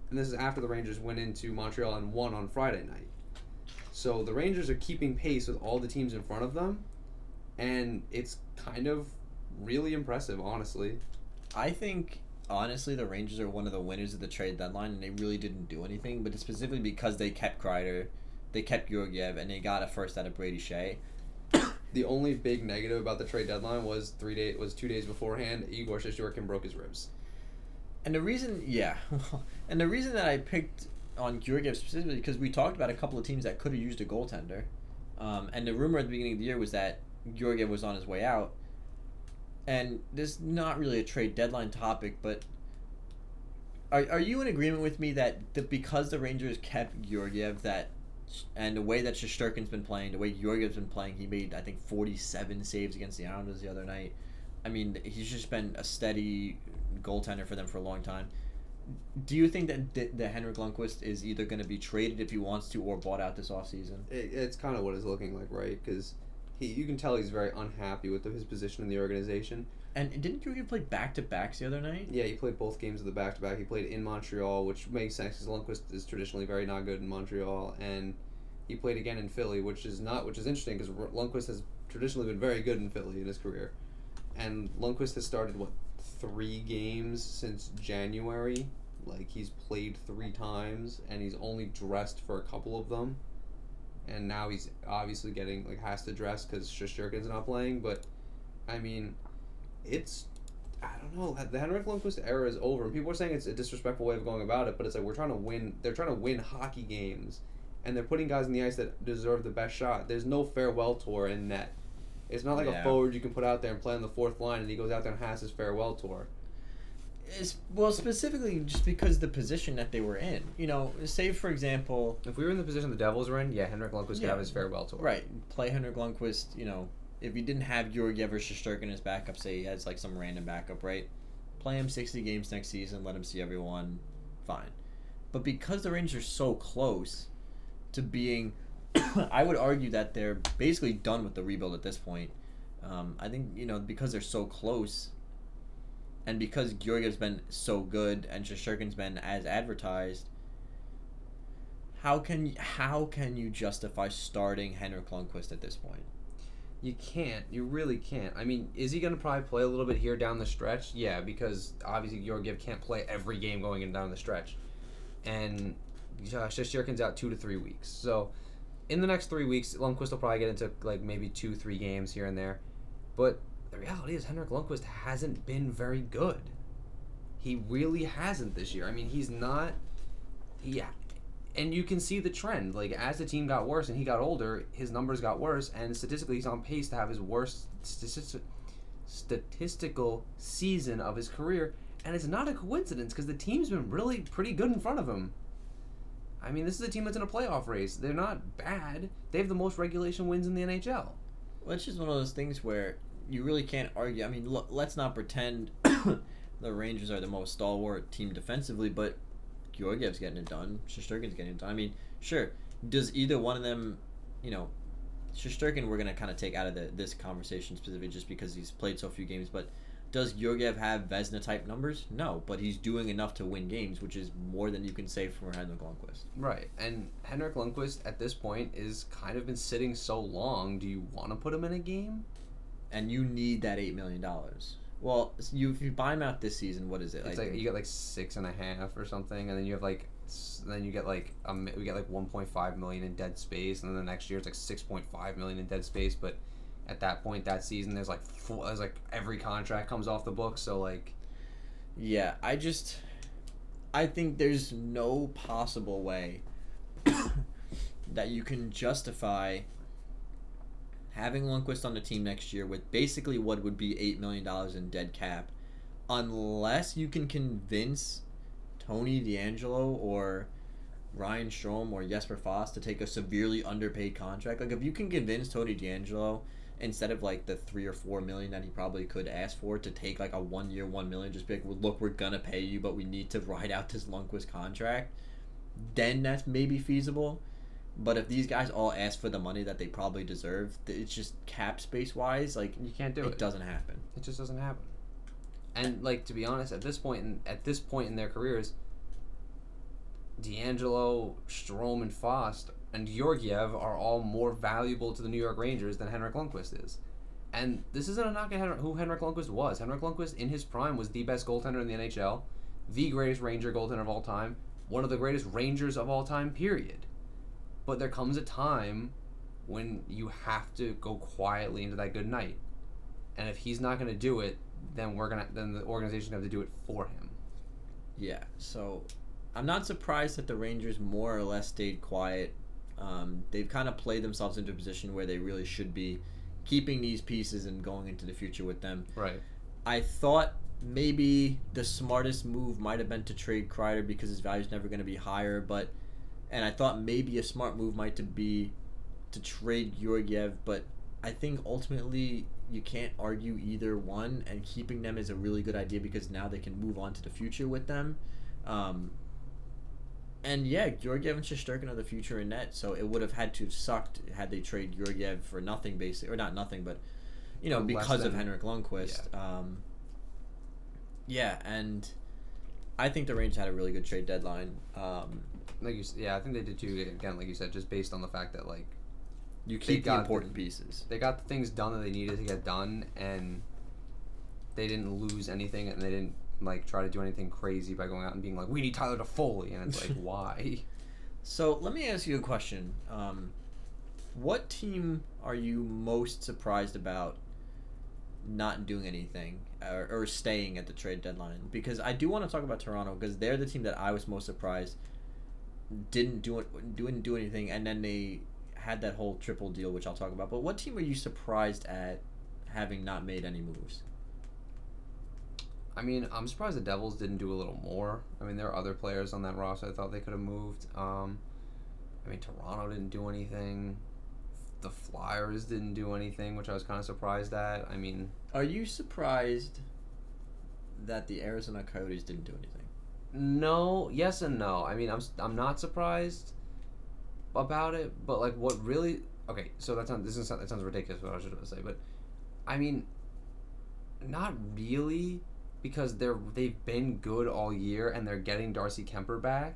And this is after the Rangers went into Montreal and won on Friday night. So the Rangers are keeping pace with all the teams in front of them. And it's kind of really impressive, honestly. I think, honestly, the Rangers are one of the winners of the trade deadline, and they really didn't do anything, but it's specifically because they kept Kreider, they kept Georgiev, and they got a first out of Brady Shea. The only big negative about the trade deadline was 2 days beforehand, Igor Shesterkin broke his ribs. And the reason that I picked on Georgiev specifically, because we talked about a couple of teams that could have used a goaltender, and the rumor at the beginning of the year was that Georgiev was on his way out. And this is not really a trade deadline topic, but are you in agreement with me that because the Rangers kept Georgiev, and the way that Shesterkin's been playing, the way Georgiev's been playing, he made, I think, 47 saves against the Islanders the other night. I mean, he's just been a steady goaltender for them for a long time. Do you think that Henrik Lundqvist is either going to be traded if he wants to or bought out this offseason? It's kind of what it's looking like, right? Because you can tell he's very unhappy with his position in the organization. And didn't Georgiev play back-to-backs the other night? Yeah, he played both games of the back-to-back. He played in Montreal, which makes sense because Lundqvist is traditionally very not good in Montreal, and he played again in Philly, which is interesting because Lundqvist has traditionally been very good in Philly in his career. And Lundqvist has started, 3 games since January? Like, he's played 3 times, and he's only dressed for a couple of them. And now he's obviously has to dress because Shesterkin's not playing. But, I mean, I don't know. The Henrik Lundqvist era is over. And people are saying it's a disrespectful way of going about it, but it's like we're trying to win. They're trying to win hockey games, and they're putting guys on the ice that deserve the best shot. There's no farewell tour in net. It's not like a forward you can put out there and play on the 4th line, and he goes out there and has his farewell tour. Specifically just because the position that they were in. Say, for example... If we were in the position the Devils were in, Henrik Lundqvist could have his farewell tour. Right. Play Henrik Lundqvist, if you didn't have Georgiev or Shesterkin as backup, say he has, some random backup, right? play him 60 games next season, let him see everyone, fine. But because the Rangers are so close to being, I would argue that they're basically done with the rebuild at this point. I think, because they're so close, and because Georgiev's been so good and Shesterkin's been as advertised, how can you justify starting Henrik Lundqvist at this point? You can't. You really can't. I mean, is he going to probably play a little bit here down the stretch? Yeah, because obviously Georgiev can't play every game going in down the stretch. And Shesterkin's out 2 to 3 weeks. So in the next 3 weeks, Lundqvist will probably get into like maybe 2-3 games here and there. But the reality is Henrik Lundqvist hasn't been very good. He really hasn't this year. I mean, he's not... Yeah. And you can see the trend. Like, as the team got worse and he got older, his numbers got worse, and statistically he's on pace to have his worst statistical season of his career. And it's not a coincidence because the team's been really pretty good in front of him. I mean, this is a team that's in a playoff race. They're not bad. They have the most regulation wins in the NHL. Well, it's just one of those things where you really can't argue. I mean, look, let's not pretend the Rangers are the most stalwart team defensively, but Georgiev's getting it done. Shesterkin's getting it done. I mean, sure, does either one of them, Shesterkin we're going to kind of take out of this conversation specifically just because he's played so few games, but does Georgiev have Vezina-type numbers? No, but he's doing enough to win games, which is more than you can say for Henrik Lundqvist. Right, and Henrik Lundqvist at this point is kind of been sitting so long. Do you want to put him in a game? And you need that $8 million. Well, if you buy him out this season, what is it? It's like you get like 6.5 or something, and then you have like, we get like 1.5 million in dead space, and then the next year it's like 6.5 million in dead space. But at that point, that season, there's like every contract comes off the books. So like, yeah, I think there's no possible way that you can justify having Lundqvist on the team next year with basically what would be $8 million in dead cap, unless you can convince Tony DeAngelo or Ryan Strome or Jesper Foss to take a severely underpaid contract. Like, if you can convince Tony DeAngelo, instead of like the $3 or $4 million that he probably could ask for, to take like a 1 year $1 million, just be like, well, look, we're gonna pay you, but we need to ride out this Lundqvist contract, then that's maybe feasible. But if these guys all ask for the money that they probably deserve, it's just cap space wise, like, you can't do it. It doesn't happen. It just doesn't happen. And like, to be honest, at this point in their careers, DeAngelo, Strome, and Foss and Georgiev are all more valuable to the New York Rangers than Henrik Lundqvist is. And this isn't a knock at who Henrik Lundqvist was. Henrik Lundqvist, in his prime, was the best goaltender in the NHL, the greatest Ranger goaltender of all time, one of the greatest Rangers of all time, period. But there comes a time when you have to go quietly into that good night. And if he's not going to do it, then the organization's going to have to do it for him. Yeah, so I'm not surprised that the Rangers more or less stayed quiet. They've kind of played themselves into a position where they really should be keeping these pieces and going into the future with them. Right. I thought maybe the smartest move might have been to trade Kreider because his value's never going to be higher, and I thought maybe a smart move might be to trade Georgiev, but I think ultimately you can't argue either one, and keeping them is a really good idea because now they can move on to the future with them. And yeah, Georgiev and Shesterkin are the future in net, so it would have had to have sucked had they trade Georgiev for nothing, basically, or not nothing, but because of Henrik Lundqvist. Yeah. And I think the Rangers had a really good trade deadline. I think they did too. Again, like you said, just based on the fact that like you keep the important pieces. They got the things done that they needed to get done, and they didn't lose anything, and they didn't like try to do anything crazy by going out and being like, we need Tyler Toffoli, and it's like, why? So let me ask you a question. What team are you most surprised about not doing anything or staying at the trade deadline? Because I do want to talk about Toronto, because they're the team that I was most surprised didn't do anything, and then they had that whole triple deal, which I'll talk about. But what team are you surprised at having not made any moves? I mean, I'm surprised the Devils didn't do a little more. I mean, there are other players on that roster I thought they could have moved. I mean, Toronto didn't do anything. The Flyers didn't do anything, which I was kind of surprised at. I mean... Are you surprised that the Arizona Coyotes didn't do anything? No, yes and no. I mean, I'm not surprised about it, but like what really okay, so that sounds ridiculous what I was just going to say, but I mean, not really, because they've been good all year and they're getting Darcy Kemper back.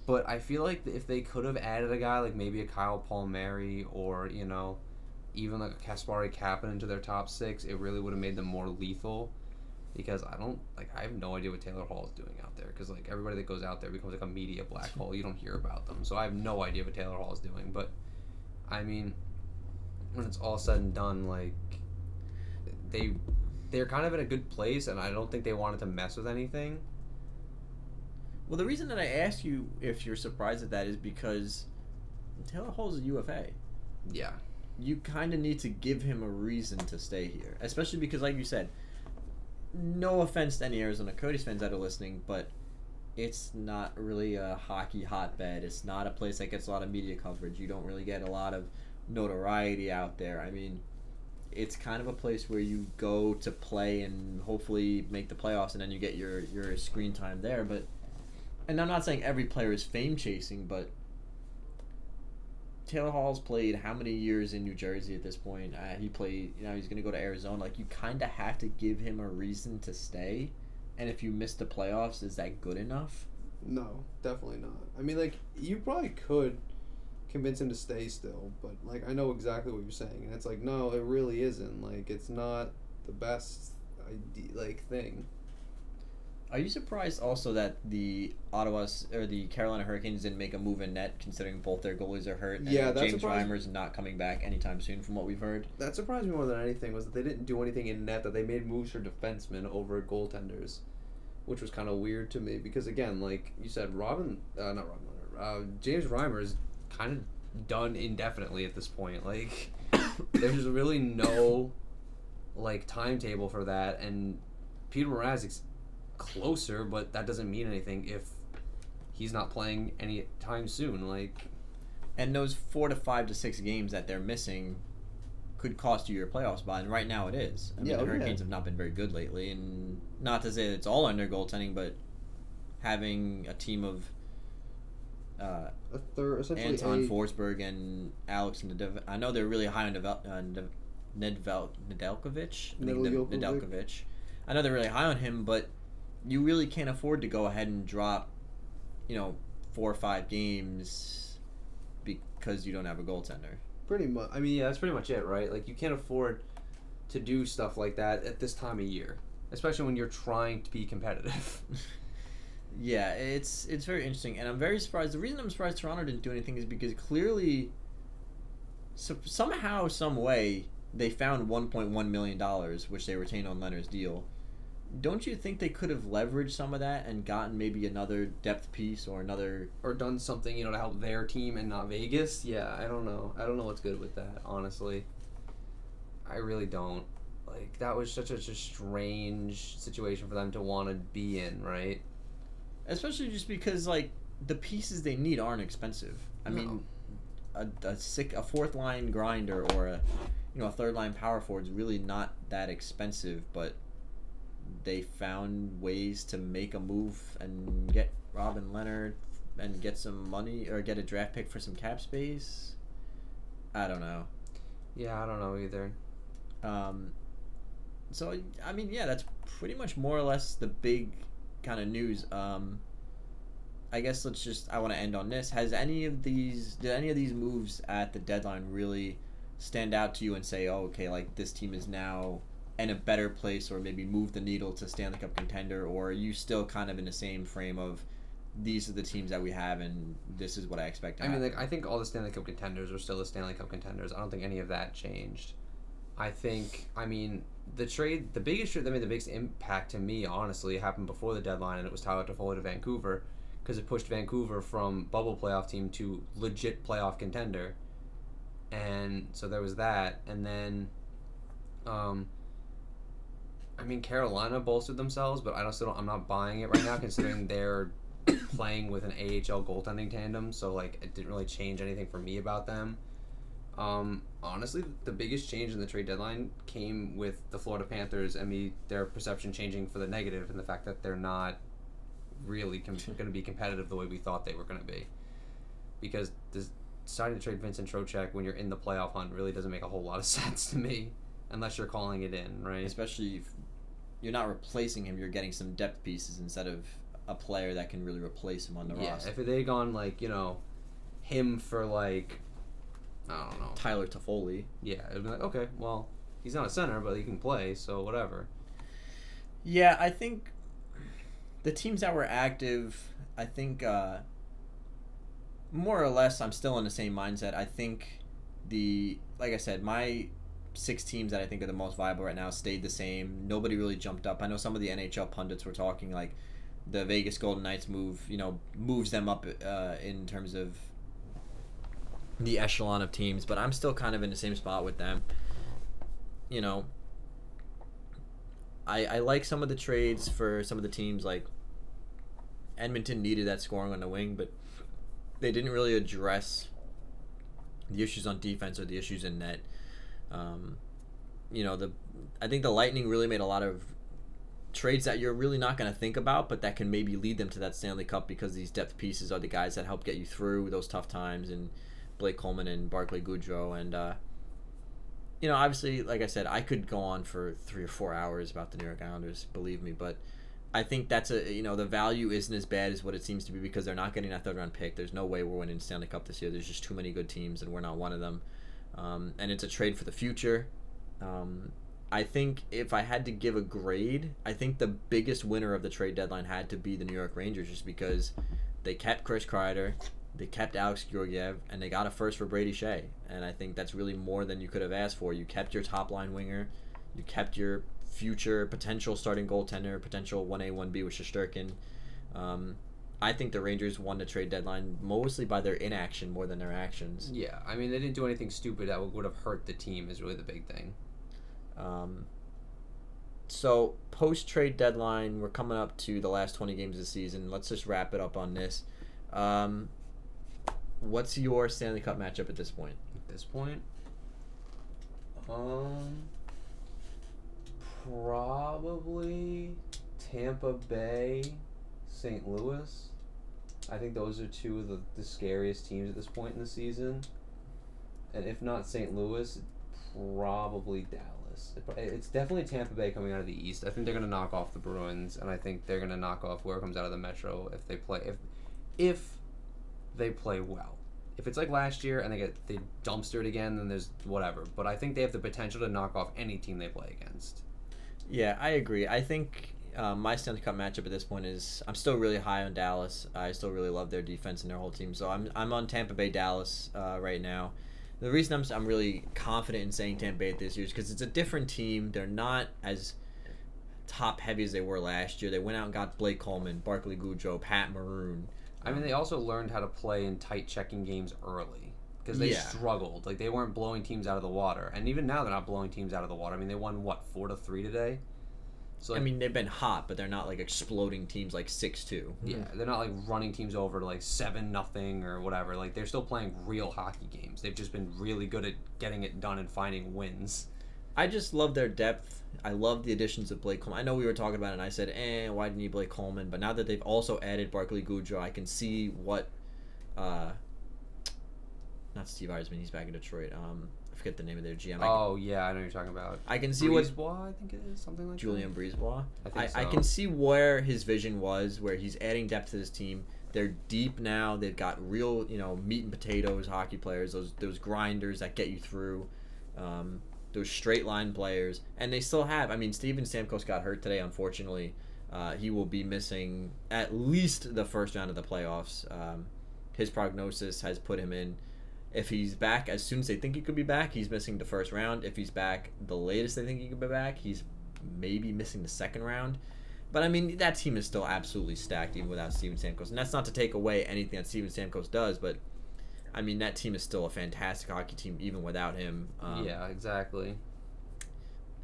But I feel like if they could have added a guy like maybe a Kyle Palmieri or, you know, even like a Kasperi Kapanen into their top 6, it really would have made them more lethal. Because I have no idea what Taylor Hall is doing out there. Because like everybody that goes out there becomes like a media black hole. You don't hear about them. So I have no idea what Taylor Hall is doing. But I mean, when it's all said and done, like they're kind of in a good place, and I don't think they wanted to mess with anything. Well, the reason that I asked you if you're surprised at that is because Taylor Hall's a UFA. Yeah. You kind of need to give him a reason to stay here, especially because, like you said, no offense to any Arizona Coyotes fans that are listening, but it's not really a hockey hotbed. It's not a place that gets a lot of media coverage. You don't really get a lot of notoriety out there. I mean, it's kind of a place where you go to play and hopefully make the playoffs, and then you get your screen time there. But, and I'm not saying every player is fame chasing, but Taylor Hall's played how many years in New Jersey at this point? He played, he's going to go to Arizona. Like, you kind of have to give him a reason to stay. And if you miss the playoffs, is that good enough? No, definitely not. I mean, like, you probably could convince him to stay still, but, like, I know exactly what you're saying. And it's like, no, it really isn't. Like, it's not the best thing. Are you surprised also that the Carolina Hurricanes didn't make a move in net, considering both their goalies are hurt? And Yeah, that James surprised Reimer's not coming back anytime soon, from what we've heard. That surprised me more than anything was that they didn't do anything in net, that they made moves for defensemen over goaltenders, which was kind of weird to me because, again, like you said, James Reimer is kind of done indefinitely at this point. Like, there's really no, like, timetable for that, and Peter Mrazek's closer, but that doesn't mean anything if he's not playing any time soon. Like, and those 4 to 5 to 6 games that they're missing could cost you your playoff spot, and right now it is. I mean, the Hurricanes have not been very good lately, and not to say that it's all on their goaltending, but having a team of Anton Forsberg and Alex Nedeljkovic. I know they're really high on Nedeljkovic. I know they're really high on him, but you really can't afford to go ahead and drop, 4 or 5 games because you don't have a goaltender. Pretty much. I mean, yeah, that's pretty much it, right? Like, you can't afford to do stuff like that at this time of year, especially when you're trying to be competitive. Yeah, it's very interesting, and I'm very surprised. The reason I'm surprised Toronto didn't do anything is because clearly, somehow, some way, they found $1.1 million, which they retained on Leonard's deal. Don't you think they could have leveraged some of that and gotten maybe another depth piece or done something, to help their team and not Vegas? Yeah, I don't know. I don't know what's good with that, honestly. I really don't. Like, that was such a strange situation for them to want to be in, right? Especially just because, like, the pieces they need aren't expensive. I mean, a fourth line grinder or a third line power forward is really not that expensive, but they found ways to make a move and get Robin Leonard and get some money or get a draft pick for some cap space. I don't know. Yeah, I don't know either. So, I mean, yeah, that's pretty much more or less the big kind of news. I guess I want to end on this. Did any of these moves at the deadline really stand out to you and say, oh, okay, like this team is now in a better place, or maybe move the needle to Stanley Cup contender, or are you still kind of in the same frame of these are the teams that we have and this is what I expect to happen? I mean, like, I think all the Stanley Cup contenders are still the Stanley Cup contenders. I don't think any of that changed. The biggest trade that made the biggest impact to me, honestly, happened before the deadline, and it was Tyler Toffoli to Vancouver, because it pushed Vancouver from bubble playoff team to legit playoff contender. And so there was that. And then, Carolina bolstered themselves, but I'm not buying it right now, considering they're playing with an AHL goaltending tandem, so, like, it didn't really change anything for me about them. Honestly, the biggest change in the trade deadline came with the Florida Panthers and their perception changing for the negative, and the fact that they're not really going to be competitive the way we thought they were going to be. Because deciding to trade Vincent Trocheck when you're in the playoff hunt really doesn't make a whole lot of sense to me, unless you're calling it in, right? Especially if you're not replacing him, you're getting some depth pieces instead of a player that can really replace him on the roster. If they had gone him for I don't know, Tyler Toffoli. Yeah, it'd be like, okay, well, he's not a center, but he can play, so whatever. Yeah, I think the teams that were active, I think more or less I'm still in the same mindset. I think like I said, my 6 teams that I think are the most viable right now stayed the same. Nobody really jumped up. I know some of the NHL pundits were talking like the Vegas Golden Knights moves them up in terms of the echelon of teams, but I'm still kind of in the same spot with them. I like some of the trades for some of the teams. Like Edmonton needed that scoring on the wing, but they didn't really address the issues on defense or the issues in net. I think the Lightning really made a lot of trades that you're really not going to think about, but that can maybe lead them to that Stanley Cup, because these depth pieces are the guys that help get you through those tough times, and Blake Coleman and Barclay Goodrow. And obviously, like I said, I could go on for 3 or 4 hours about the New York Islanders, believe me, but I think that's the value isn't as bad as what it seems to be, because they're not getting that 3rd round pick. There's no way we're winning Stanley Cup this year. There's just too many good teams, and we're not one of them. And it's a trade for the future. I think if I had to give a grade, I think the biggest winner of the trade deadline had to be the New York Rangers, just because they kept Chris Kreider, they kept Alex Georgiev, and they got a first for Brady Shea. And I think that's really more than you could have asked for. You kept your top-line winger. You kept your future potential starting goaltender, potential 1A, 1B with Shesterkin. I think the Rangers won the trade deadline mostly by their inaction more than their actions. Yeah, I mean, they didn't do anything stupid that would have hurt the team is really the big thing. So, post-trade deadline, we're coming up to the last 20 games of the season. Let's just wrap it up on this. What's your Stanley Cup matchup at this point? At this point? Probably Tampa Bay, St. Louis. I think those are 2 of the scariest teams at this point in the season. And if not St. Louis, probably Dallas. It's definitely Tampa Bay coming out of the East. I think they're going to knock off the Bruins, and I think they're going to knock off whoever comes out of the Metro if they play well. If it's like last year and they dumpster it again, then there's whatever. But I think they have the potential to knock off any team they play against. Yeah, I agree. I think my Stanley Cup matchup at this point is I'm still really high on Dallas. I still really love their defense and their whole team. So I'm on Tampa Bay Dallas right now. The reason I'm really confident in saying Tampa Bay this year is because it's a different team. They're not as top heavy as they were last year. They went out and got Blake Coleman, Barclay Goodrow, Pat Maroon. I mean, they also learned how to play in tight checking games early because they struggled. Like, they weren't blowing teams out of the water. And even now, they're not blowing teams out of the water. I mean, they won, 4-3 today? So, I mean, they've been hot, but they're not, exploding teams 6-2. Yeah, they're not, running teams over to, 7-0 or whatever. Like, they're still playing real hockey games. They've just been really good at getting it done and finding wins. I just love their depth. I love the additions of Blake Coleman. I know we were talking about it, and I said, why didn't you Blake Coleman? But now that they've also added Barclay Goodrow, I can see what, not Steve Eisman, he's back in Detroit. I forget the name of their GM. I know what you're talking about. I can see Brisebois, I think it is, something like Julian that. Brisebois. I think so. I can see where his vision was, where he's adding depth to this team. They're deep now. They've got real, meat and potatoes hockey players, those grinders that get you through. Those straight line players, and they still have. I mean, Steven Stamkos got hurt today. Unfortunately, he will be missing at least the first round of the playoffs. His prognosis has put him in. If he's back as soon as they think he could be back, he's missing the first round. If he's back the latest they think he could be back, he's maybe missing the second round. But I mean, that team is still absolutely stacked even without Steven Stamkos, and that's not to take away anything that Steven Stamkos does, but. I mean, that team is still a fantastic hockey team even without him. Yeah, exactly.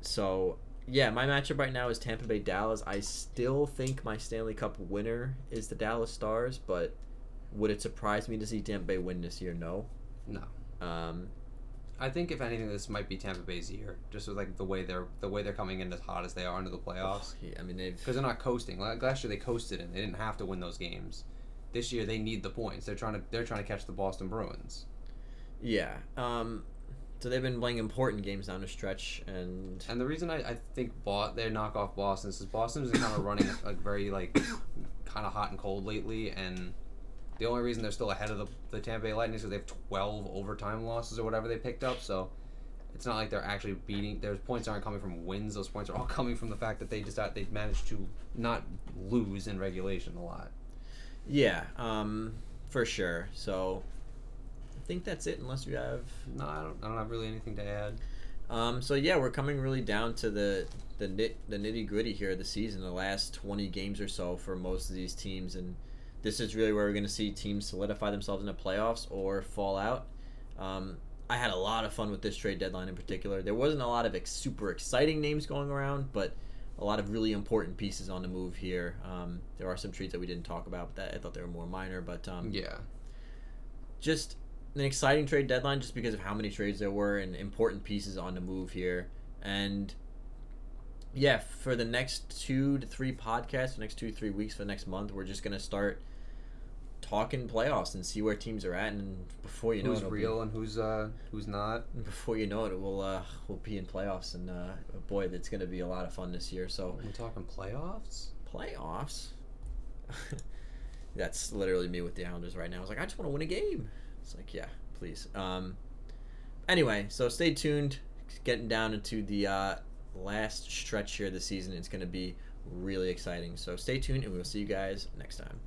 So, yeah, my matchup right now is Tampa Bay Dallas. I still think my Stanley Cup winner is the Dallas Stars, but would it surprise me to see Tampa Bay win this year? No. No. I think if anything, this might be Tampa Bay's year, just with like the way they're coming in as hot as they are into the playoffs. Yeah, I mean Because they're not coasting. Like last year, they coasted and they didn't have to win those games. This year, they need the points. They're trying to catch the Boston Bruins. Yeah. So they've been playing important games down the stretch, and the reason I think they knock off Boston is Boston's been kind of running a very like kind of hot and cold lately, and the only reason they're still ahead of the Tampa Bay Lightning is because they have 12 overtime losses or whatever they picked up. So it's not like they're actually beating. Their points aren't coming from wins. Those points are all coming from the fact that they managed to not lose in regulation a lot. yeah, for sure. So I think that's it, unless you have. No, I don't have really anything to add. So yeah, we're coming really down to the nitty gritty here of the season, the last 20 games or so for most of these teams, and this is really where we're going to see teams solidify themselves in the playoffs or fall out. I had a lot of fun with this trade deadline in particular. There wasn't a lot of super exciting names going around, but a lot of really important pieces on the move here. There are some trades that we didn't talk about, but I thought they were more minor. But Yeah. just an exciting trade deadline just because of how many trades there were and important pieces on the move here. And yeah, for the next 2 to 3 podcasts, the next 2 to 3 weeks, for the next month, we're just going to start talking playoffs and see where teams are at, and before you know who's real and who's not. before you know it, we'll be in playoffs, and boy, that's going to be a lot of fun this year. So We're talking playoffs. That's literally me with the Islanders right now. I was like, I just want to win a game. It's like, yeah, please. Anyway, so stay tuned. Getting down into the last stretch here of the season. It's going to be really exciting. So stay tuned, and we'll see you guys next time.